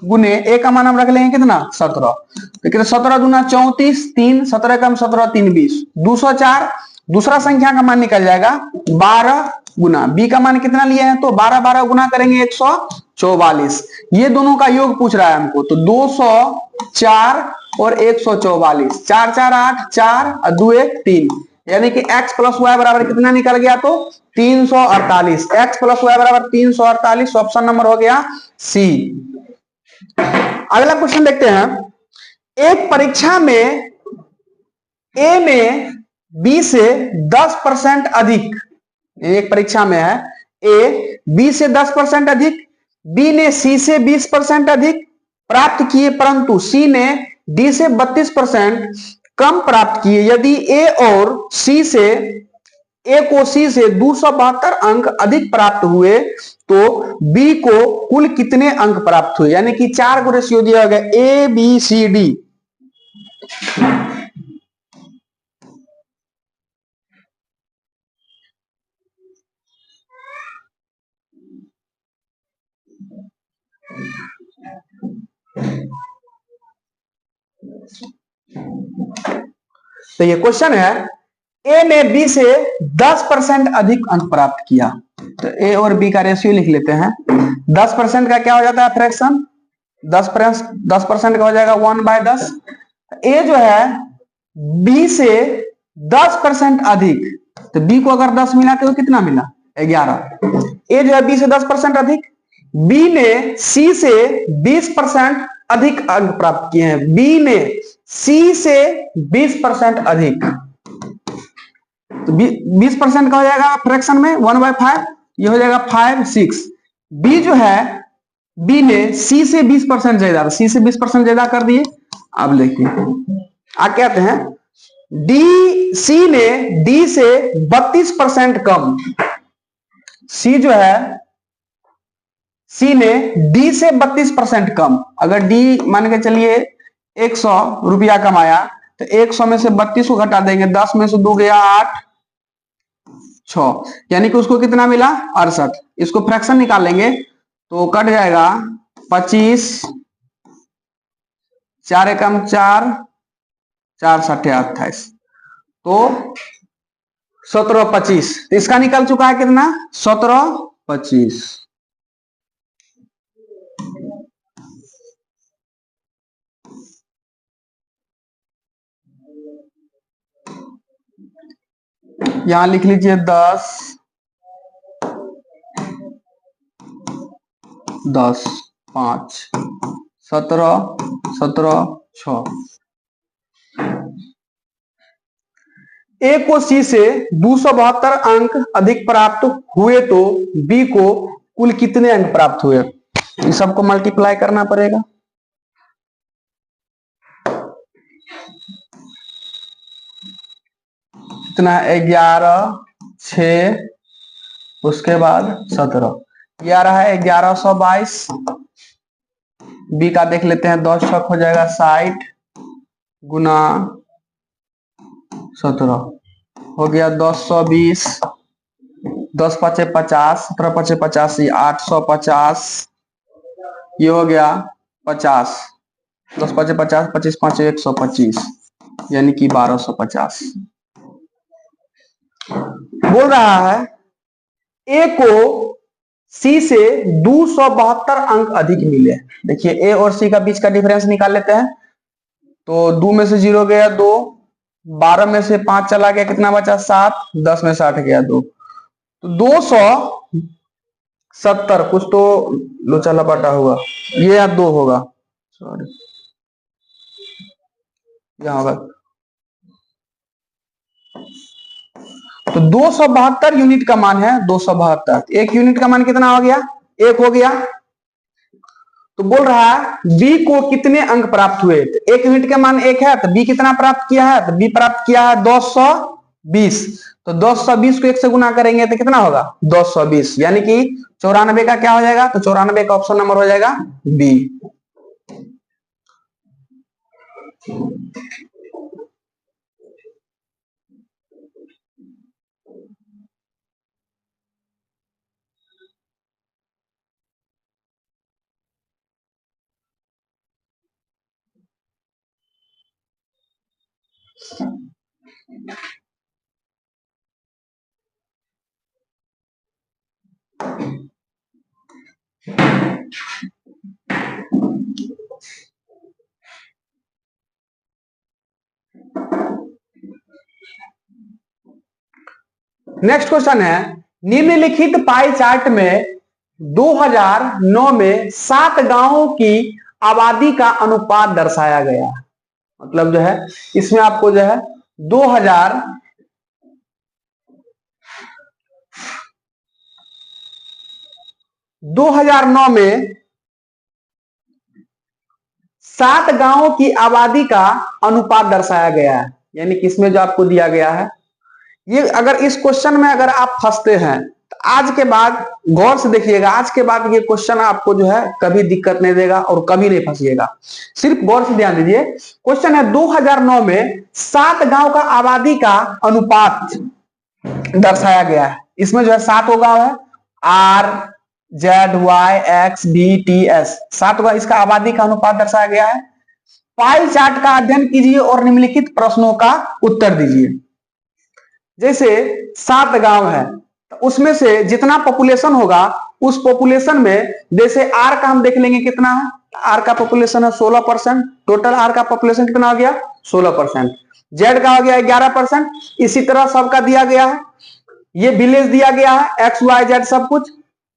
गुने ए का मान हम रख लेंगे कितना 17, तो कितना 17 दूना 34, 3 17 कम 17 3 20, 204। दूसरा संख्या का मान निकल जाएगा 12 गुना बी का मान कितना लिया है, तो 12 12 गुना करेंगे 144। ये दोनों का योग पूछ रहा है हमको, तो 204 और 144, 4 4 8 4 और 2 1 3, यानी कि x प्लस वाई बराबर कितना निकल गया, तो 348। x प्लस वाई बराबर 348, ऑप्शन नंबर हो गया सी। अगला क्वेश्चन देखते हैं। एक परीक्षा में ए में बी से 10% अधिक, एक परीक्षा में है ए बी से 10% अधिक, बी ने सी से 20% अधिक प्राप्त किए, परंतु सी ने डी से 32% कम प्राप्त किए। यदि ए और सी से ए को सी से 272 अंक अधिक प्राप्त हुए तो बी को कुल कितने अंक प्राप्त हुए, यानी कि 4 को रेशियो दिया गया ए बी सी डी। तो ये क्वेश्चन है, ए ने बी से 10% अधिक अंक प्राप्त किया, तो ए और बी का रेशियो लिख लेते हैं। 10% का क्या हो जाता है फ्रैक्शन, 10% का हो जाएगा 1/10। ए जो है बी से 10% अधिक, तो बी को अगर 10 मिला तो कितना मिला 11। ए जो है बी से 10% अधिक, बी ने सी से 20% अधिक अंक प्राप्त किए हैं, बी ने सी से 20% अधिक, तो 20% का हो जाएगा फ्रैक्शन में 1/5, ये हो जाएगा 5 6। बी जो है बी ने सी से 20% ज्यादा, सी से 20% ज्यादा कर दिए। अब देखिए क्या कहते हैं, डी सी ने डी से 32% कम, सी जो है सी ने डी से 32% कम। अगर डी मान के चलिए 100 रुपया कमाया, तो 100 में से 32 को घटा देंगे, 10 में से 2 गया 8 6, यानी कि उसको कितना मिला 68। इसको फ्रैक्शन निकालेंगे तो कट जाएगा 25, 4 एकम 4 4 सट्ठे 28, तो 17 25, तो इसका निकल चुका है कितना 17 25। यहां लिख लीजिए 10 10 5 17 17 6। ए को सी से 272 अंक अधिक प्राप्त हुए तो बी को कुल कितने अंक प्राप्त हुए, इन सबको मल्टीप्लाई करना पड़ेगा। कितना 11 6, उसके बाद 17, यह रहा है 1122। बी का देख लेते हैं, 10 छक हो जाएगा 60 गुना 17 हो गया 1020, 10 पचे 50, 17 पचे 85, 850, ये हो गया 50, 10 पचे 50, 25 5 125, यानी कि 1250। बोल रहा है ए को सी से 272 अंक अधिक मिले। देखिए ए और सी का बीच का डिफरेंस निकाल लेते हैं, तो 2 में से 0 गया 2, 12 में से 5 चला गया, कितना बचा 7, 10 में से 8 गया 2, तो 270 कुछ तो लोचा लपाटा होगा, ये या 2 होगा, सॉरी यहां होगा, तो 272 यूनिट का मान है 272। एक यूनिट का मान कितना हो गया, 1 हो गया। तो बोल रहा है बी को कितने अंक प्राप्त हुए, तो 1 यूनिट का मान 1 है, तो बी कितना प्राप्त किया है, तो बी प्राप्त किया है 220, तो 220 को 1 से गुना करेंगे तो कितना होगा 220, यानी कि 94 का क्या हो जाएगा, तो 94 का ऑप्शन नंबर हो जाएगा बी। नेक्स्ट क्वेश्चन है, निम्नलिखित पाई चार्ट में 2009 में 7 गांवों की आबादी का अनुपात दर्शाया गया। मतलब जो है इसमें आपको जो है 2009 में 7 गांवों की आबादी का अनुपात दर्शाया गया है। यानी कि इसमें जो आपको दिया गया है, ये अगर इस क्वेश्चन में अगर आप फंसते हैं तो आज के बाद गौर से देखिएगा, आज के बाद ये क्वेश्चन आपको जो है कभी दिक्कत नहीं देगा और कभी नहीं फंसिएगा। सिर्फ गौर से ध्यान दीजिए। क्वेश्चन है 2009 में 7 गांव का आबादी का अनुपात दर्शाया गया है। इसमें जो है 7 गांव है, RZYXBTS 7 गांव, इसका आबादी का अनुपात दर्शाया गया है। पाई चार्ट का अध्ययन कीजिए और निम्नलिखित प्रश्नों का उत्तर दीजिए। जैसे 7 गांव है तो उसमें से जितना पॉपुलेशन होगा उस पॉपुलेशन में, जैसे आर का हम देख लेंगे कितना है, आर का पॉपुलेशन है 16%, टोटल आर का पॉपुलेशन कितना हो गया 16%, जेड का हो गया 11%। इसी तरह सबका दिया गया है, ये विलेज दिया गया है, एक्स वाई जेड सब कुछ।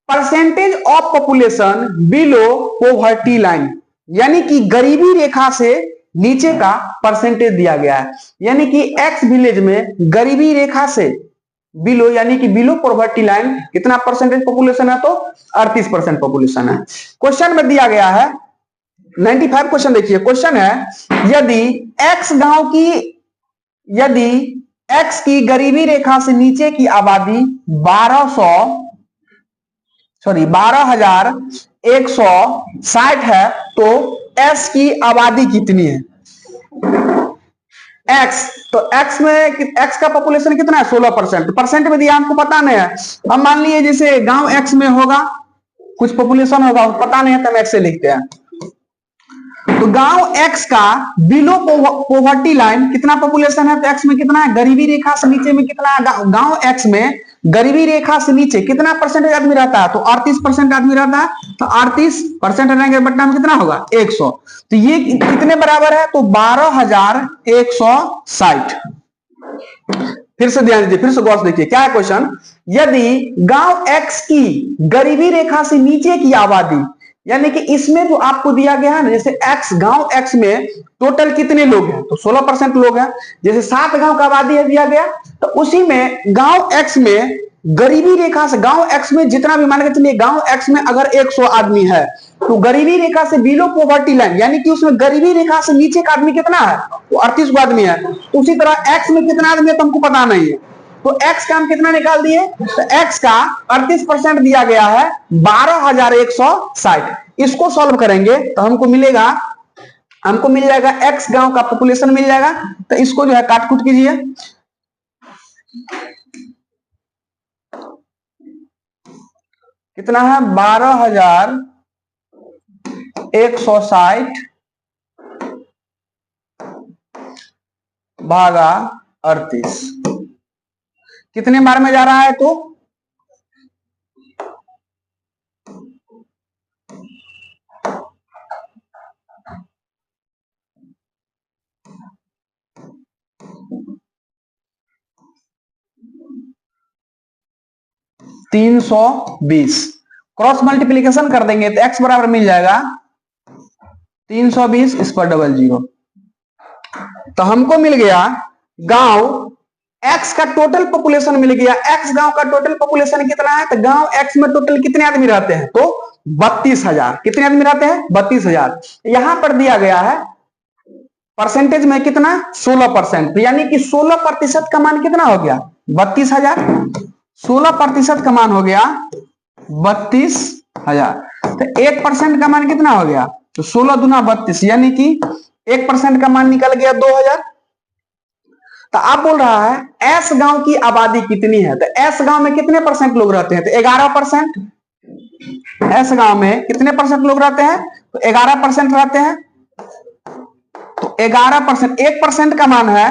Percentage of population below poverty line, यानी कि गरीबी रेखा से नीचे का परसेंटेज दिया गया है। यानी कि एक्स विलेज में गरीबी रेखा से बिलो, यानी कि बिलो पॉवर्टी लाइन कितना परसेंटेज पॉपुलेशन है, तो 38% पॉपुलेशन है। क्वेश्चन में दिया गया है 95 क्वेश्चन देखिए। क्वेश्चन है, यदि एक्स की गरीबी रेखा से नीचे की आबादी 12,160 है तो एक्स की आबादी कितनी है। एक्स, तो एक्स में एक्स का पॉपुलेशन कितना है 16%, परसेंट में दिया हमको पता नहीं है। हम मान लिए जैसे गांव एक्स में होगा, कुछ पॉपुलेशन होगा पता नहीं है, तो हम एक्स से लिखते हैं। तो गांव एक्स का बिलो पॉवर्टी लाइन कितना पॉपुलेशन है, तो एक्स में कितना है, गरीबी रेखा से नीचे में कितना है, गांव एक्स में गरीबी रेखा से नीचे कितना परसेंटेज आदमी रहता है, तो 38% आदमी रहता है। तो 38% रहने के बट्टा में कितना होगा 100, तो ये कितने बराबर है, तो 12,160। फिर से ध्यान दीजिए, फिर से गौर से देखिए क्या है क्वेश्चन। यदि गांव एक्स की गरीबी रेखा से नीचे की आबादी, यानी कि इसमें जो आपको दिया गया है ना, जैसे एक्स, गांव एक्स में टोटल कितने लोग हैं, तो 16% लोग हैं। जैसे 7 गांव का आबादी है दिया गया, तो उसी में गांव एक्स में गरीबी रेखा से, गांव एक्स में जितना भी मान के चलिए, गांव एक्स में अगर 100 आदमी है तो गरीबी रेखा से बिलो पॉवर्टी लाइन, यानी कि उसमें गरीबी रेखा से नीचे का आदमी कितना है, तो 38 आदमी है। तो उसी तरह एक्स में कितना आदमी है तो हमको पता नहीं है, तो एक्स का हम कितना निकाल दिए, तो एक्स का 38% दिया गया है 12,160। इसको सॉल्व करेंगे तो हमको मिल जाएगा एक्स गांव का पॉपुलेशन मिल जाएगा। तो इसको जो है काट कूट कीजिए, कितना है 12,160 भागा 38, कितने बार में जा रहा है, तो 320। क्रॉस मल्टीप्लीकेशन कर देंगे तो x बराबर मिल जाएगा 320, इस पर 00। तो हमको मिल गया गांव x का टोटल पॉपुलेशन मिल गया। x गांव का टोटल पॉपुलेशन कितना है, तो गांव x में टोटल कितने आदमी रहते हैं, तो 32,000। कितने आदमी रहते हैं, 32,000। यहां पर दिया गया है परसेंटेज में कितना 16%, यानी कि 16% का मान कितना हो गया 32,000। 16% का मान हो गया 32,000। तो 1% का मान कितना हो गया, तो 16 दूना 32, यानी कि 1% का मान निकल गया 2,000। तो आप बोल रहा है एस गांव की आबादी कितनी है, तो एस गांव में कितने परसेंट लोग रहते हैं, तो 11%। एस गांव में कितने परसेंट लोग रहते हैं, तो 11% रहते हैं। तो 11%, 1% का मान है,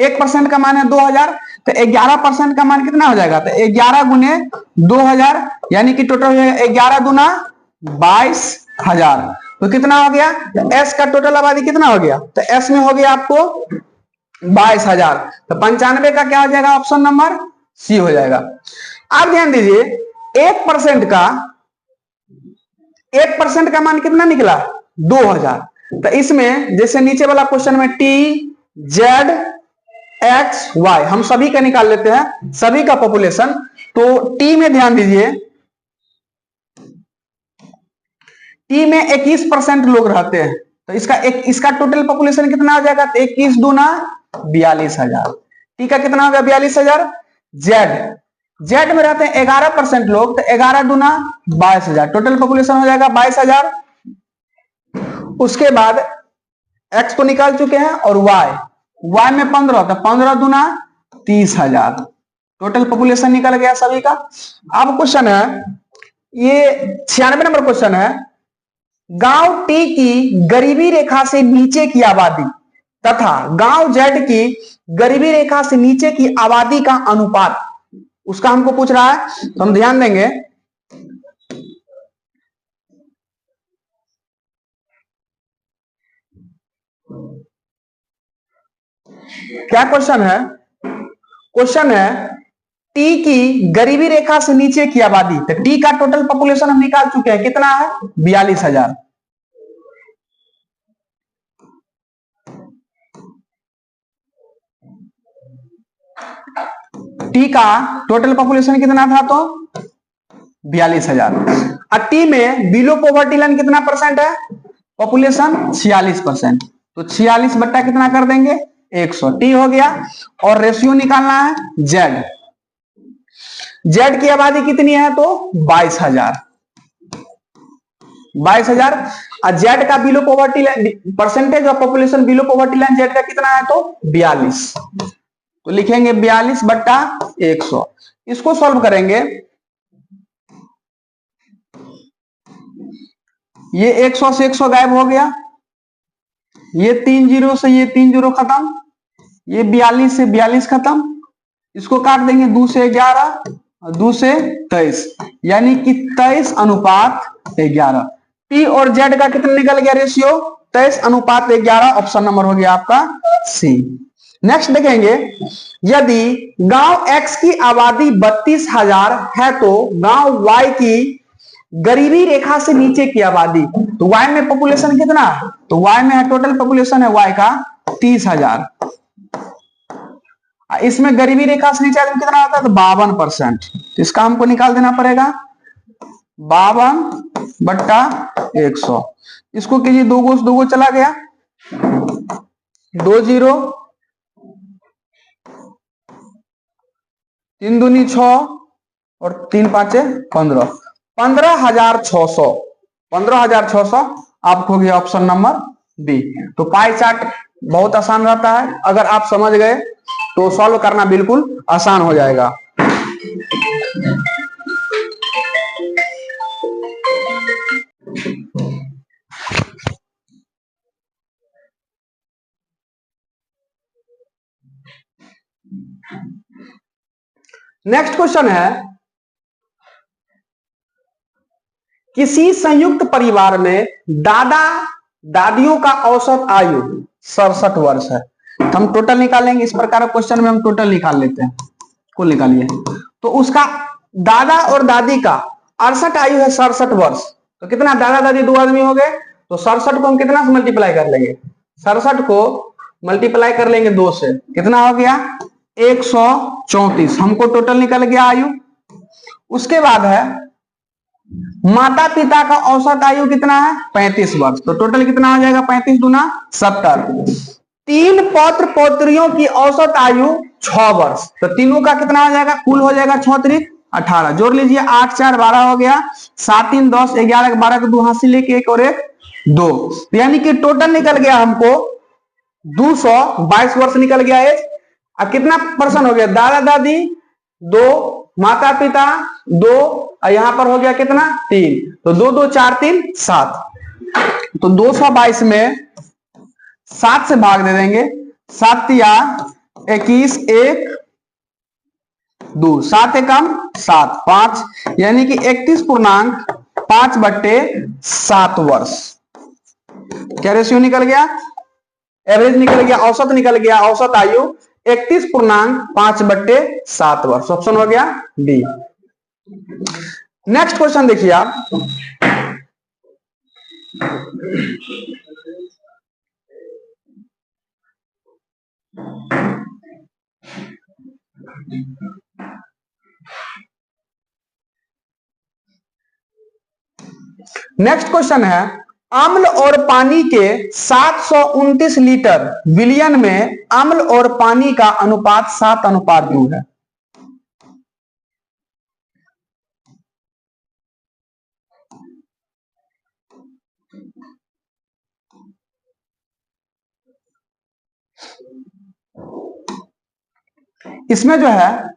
1% का मान है 2000, तो 11% का मान कितना हो जाएगा, तो 11 गुने 2000, यानी कि टोटल 11 दूना 22,000। तो कितना हो गया, तो एस का टोटल आबादी कितना हो गया, तो एस में हो गया आपको 22,000। तो 95 का क्या हो जाएगा, ऑप्शन नंबर सी हो जाएगा। अब ध्यान दीजिए 1% का, 1% का मान कितना निकला, 2000। तो इसमें जैसे नीचे वाला क्वेश्चन में टी जेड एक्स वाई हम सभी का निकाल लेते हैं, सभी का पॉपुलेशन। तो टी में ध्यान दीजिए, टी में 21% लोग रहते हैं, तो इसका टोटल पॉपुलेशन कितना हो जाएगा, 21 दूना 42,000। टी का कितना हो गया, 42,000। जेड में रहते हैं 11% लोग, तो 11 दूना 22,000, टोटल पॉपुलेशन हो जाएगा 22,000। उसके बाद एक्स को निकाल चुके हैं, और वाई में 15, तो 15 दूना 30,000, टोटल पॉपुलेशन निकल गया सभी का। अब क्वेश्चन है, ये 96 नंबर क्वेश्चन है, गांव टी की गरीबी रेखा से नीचे की आबादी तथा गांव जेड की गरीबी रेखा से नीचे की आबादी का अनुपात, उसका हमको पूछ रहा है। तो हम ध्यान देंगे, क्या क्वेश्चन है, क्वेश्चन है टी की गरीबी रेखा से नीचे की आबादी, तो टी का टोटल पॉपुलेशन हम निकाल चुके हैं, कितना है, 42,000। टी का टोटल पॉपुलेशन कितना था, तो 42,000। और टी में बिलो पॉवर्टी लाइन कितना परसेंट है, पॉपुलेशन 46%, तो 46 बट्टा कितना कर देंगे, 100, टी हो गया। और रेशियो निकालना है जेड की आबादी कितनी है, तो 22,000, 22,000। और जेड का below poverty line, percentage of population below poverty line Z का कितना है, तो 42, तो लिखेंगे 42 बट्टा 100। इसको सॉल्व करेंगे, ये 100 से 100 गायब हो गया, ये 3 जीरो से ये 3 जीरो खत्म, ये 42 से 42 खत्म, इसको काट देंगे 2 से 11 और 2 से 23, यानी कि 23 अनुपात 11। टी और जेड का कितना निकल गया रेशियो, 23 अनुपात 11, ऑप्शन नंबर हो गया आपका सी। नेक्स्ट देखेंगे, यदि गांव एक्स की आबादी 32,000 है तो गांव वाई की गरीबी रेखा से नीचे की आबादी, तो वाई में पॉपुलेशन कितना है, तो वाई में टोटल पॉपुलेशन है वाई का 30,000, इसमें गरीबी रेखा से नीचे आदमी कितना आता है, तो 52%, तो इसका हमको निकाल देना पड़ेगा 52 बट्टा 100। इसको कीजिए, 2 गो से 2 गो चला गया, 2 जीरो, 3 दूनी 6 और 3 पांचे 15, 15,600, 15,600 आपको गया ऑप्शन नंबर बी। तो पाई चार्ट बहुत आसान रहता है, अगर आप समझ गए तो सॉल्व करना बिल्कुल आसान हो जाएगा। नेक्स्ट क्वेश्चन है, किसी संयुक्त परिवार में दादा दादियों का औसत आयु 67 वर्ष है। तो हम टोटल निकालेंगे, इस प्रकार क्वेश्चन में हम टोटल निकाल लेते हैं, कुल निकालिए। तो उसका दादा और दादी का 68 आयु है 67 वर्ष, तो कितना, दादा दादी 2 आदमी हो गए, तो 67 को हम कितना से मल्टीप्लाई कर लेंगे, 67 को मल्टीप्लाई कर लेंगे 2 से, कितना हो गया 134, हमको टोटल निकल गया आयु। उसके बाद है माता पिता का औसत आयु कितना है 35 वर्ष, तो टोटल कितना हो जाएगा 35 दूना 70। 3 पौत्र पौत्रियों की औसत आयु 6 वर्ष, तो तीनों का कितना हो जाएगा, कुल हो जाएगा 6 3 18, जोड़ लीजिए 8 4 12 हो गया, 7 3 10 11 12 के 2 हासिल लेके 1 और 1 2, यानी कि टोटल निकल गया हमको 222 वर्ष निकल गया है। अब कितना पर्सन हो गया, दादा दादी 2, माता पिता 2, और यहां पर हो गया कितना 3, तो 2 2 4 3 7, तो 222 में 7 से भाग दे देंगे, 7 या 21, 1 2, 7 एकम 7, 5, यानी कि 31.5/7 वर्ष। क्या रेशियो निकल गया? एवरेज निकल गया, औसत निकल गया। औसत आयु 31.5/7 वर्ष। ऑप्शन हो गया डी। नेक्स्ट क्वेश्चन देखिए आप। नेक्स्ट क्वेश्चन है, अम्ल और पानी के 729 लीटर विलियन में अम्ल और पानी का अनुपात 7:2 है। इसमें जो है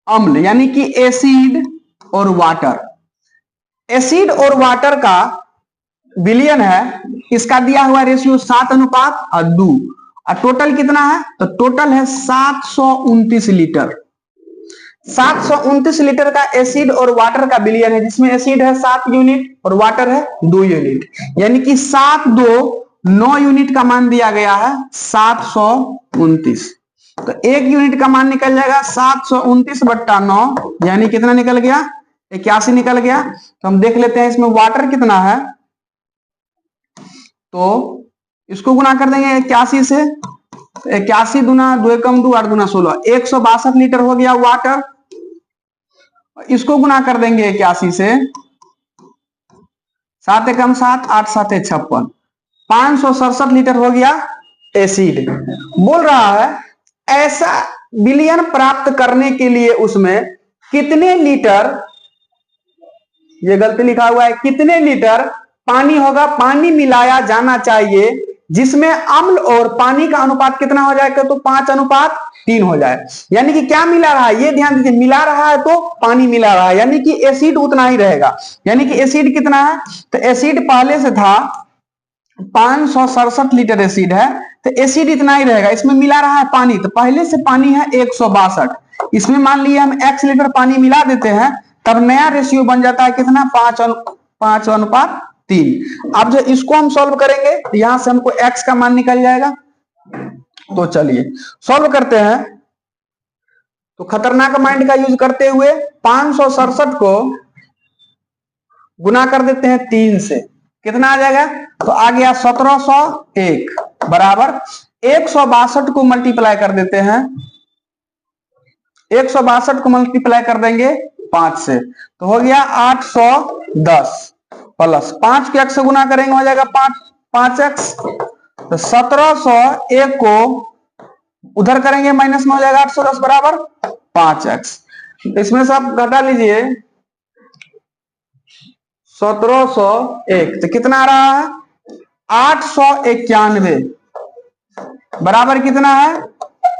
अम्ल यानी कि एसिड और वाटर, एसिड और वाटर का विलियन है, इसका दिया हुआ रेशियो 7:2 और टोटल कितना है? तो टोटल है 729 लीटर। 729 लीटर का एसिड और वाटर का विलियन है, जिसमें एसिड है 7 यूनिट और वाटर है 2 यूनिट, यानी कि 7 2 9 यूनिट का मान दिया गया है 729। तो 1 यूनिट का मान निकल जाएगा 729/9, यानी कितना निकल गया? 81 निकल गया। तो हम देख लेते हैं इसमें वाटर कितना है, तो इसको गुना कर देंगे 81 से। 81 दूना 2 एकम 2 8 दूना 16, 162 लीटर हो गया वाटर। इसको गुना कर देंगे 81 से, 7 एकम 7 8 7 56, 567 लीटर हो गया एसिड। बोल रहा है ऐसा विलियन प्राप्त करने के लिए उसमें कितने लीटर, ये गलती लिखा हुआ है, कितने लीटर पानी होगा, पानी मिलाया जाना चाहिए जिसमें अम्ल और पानी का अनुपात कितना हो जाएगा? तो 5:3 हो जाए। यानी कि क्या मिला रहा है, ये ध्यान दीजिए, मिला रहा है तो पानी मिला रहा है, यानी कि एसिड उतना ही रहेगा। यानी कि एसिड कितना है? तो एसिड पहले से था 567 लीटर एसिड है, तो एसिड इतना ही रहेगा। इसमें मिला रहा है पानी, तो पहले से पानी है 162, इसमें मान लिया हम x लीटर पानी मिला देते हैं, तब नया रेशियो बन जाता है कितना? 5:3। अब जो इसको हम सॉल्व करेंगे तो यहां से हमको x का मान निकल जाएगा। तो चलिए सॉल्व करते हैं। तो खतरनाक माइंड का यूज करते हुए 567 को गुना कर देते हैं 3 से, कितना आ जाएगा? तो आ गया 1701 बराबर 162 को मल्टीप्लाई कर देते हैं, 162 को मल्टीप्लाई कर देंगे 5 से, तो हो गया 810 प्लस 5 के x से गुना करेंगे हो जाएगा 5x, तो 1701 को उधर करेंगे माइनस में हो जाएगा 810 बराबर 5x। इसमें से आप घटा लीजिए 1701, तो कितना आ रहा है? 891 बराबर कितना है?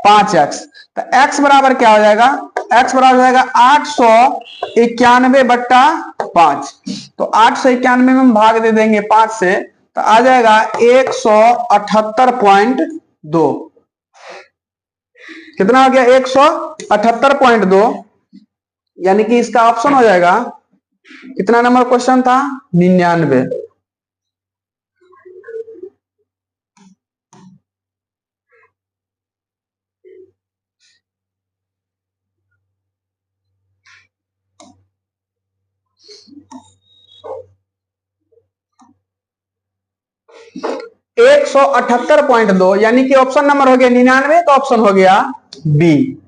5x। तो x बराबर क्या हो जाएगा? x बराबर हो जाएगा 891/5। तो 891 में हम भाग दे देंगे 5 से, तो आ जाएगा 178.2। कितना हो गया? 178.2, यानी कि इसका ऑप्शन हो जाएगा, कितना नंबर क्वेश्चन था? 99। 178.2, यानी कि ऑप्शन नंबर हो गया 99, तो ऑप्शन हो गया बी।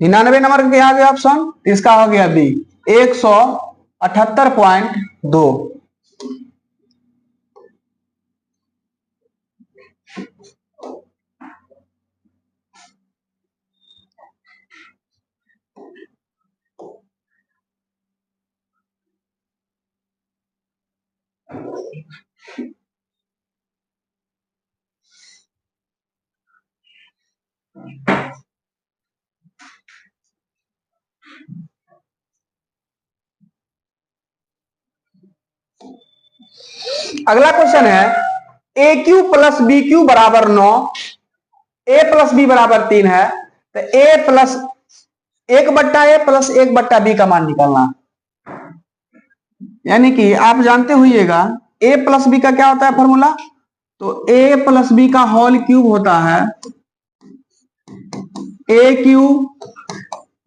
निन्यानवे नंबर क्या आ गया ऑप्शन? इसका हो गया बी, 178.2। अगला क्वेश्चन है A cube plus B Q बराबर 9, ए प्लस बी बराबर 3 है, तो ए प्लस 1/a प्लस 1/b का मान निकालना। यानी कि आप जानते हुइएगा a प्लस बी का क्या होता है फॉर्मूला, तो a प्लस बी का होल क्यूब होता है A cube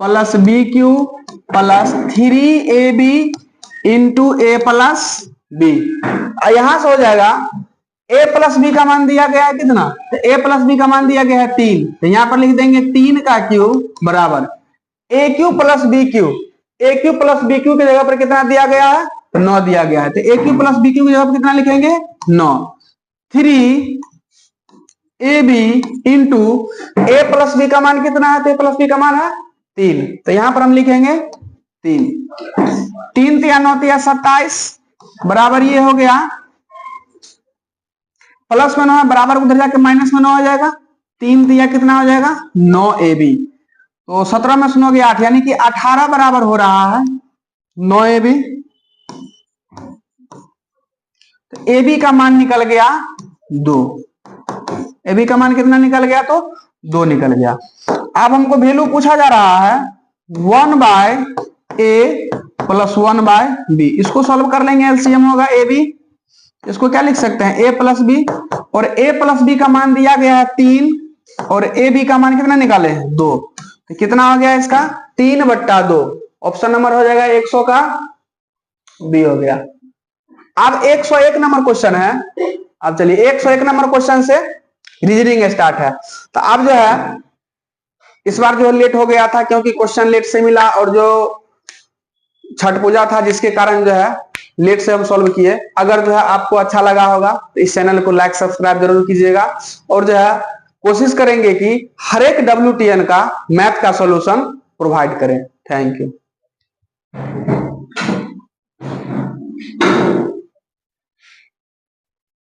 plus B cube plus 3ab into A plus B. यहां से हो जाएगा a प्लस बी का मान दिया गया है कितना, तो a प्लस बी का मान दिया गया है 3, तो यहां पर लिख देंगे 3 का क्यूब बराबर ए क्यू प्लस बी क्यू। ए क्यू प्लस बी क्यू की जगह पर कितना दिया गया है, 9 दिया गया है, तो ए क्यू प्लस बी क्यू की जगह पर कितना लिखेंगे 9। 3ab into A plus B का मान कितना है, तो ए प्लस बी का मान है 3, तो यहां पर हम लिखेंगे 3। 3 तिया 9 तिया 27 बराबर ये हो गया, प्लस में 9 है बराबर उधर जाके माइनस में 9 हो जाएगा, 3 तिया कितना हो जाएगा 9ab, तो 17 में 9 गया 8, यानी कि 18 बराबर हो रहा है 9ab। तो ab का मान निकल गया 2, ab का मान कितना निकल गया, तो 2 निकल गया। अब हमको वैल्यू पूछा जा रहा है 1/a प्लस 1/b, इसको सॉल्व कर लेंगे, एलसीएम होगा ab, इसको क्या लिख सकते हैं a प्लस बी, और a प्लस बी का मान दिया गया है 3 और ab का मान कितना निकाले 2, तो कितना हो गया इसका 3/2, ऑप्शन नंबर हो जाएगा 100 का बी हो गया। अब 101 नंबर क्वेश्चन है, अब चलिए 101 नंबर क्वेश्चन से रीजनिंग स्टार्ट है। तो अब जो है इस बार जो लेट हो गया था क्योंकि क्वेश्चन लेट से मिला, और जो छठ पूजा था जिसके कारण जो है लेट से हम सॉल्व किए। अगर जो है आपको अच्छा लगा होगा तो इस चैनल को लाइक सब्सक्राइब जरूर कीजिएगा, और जो है कोशिश करेंगे कि हर एक WTN का मैथ का सॉल्यूशन प्रोवाइड करें। Thank you.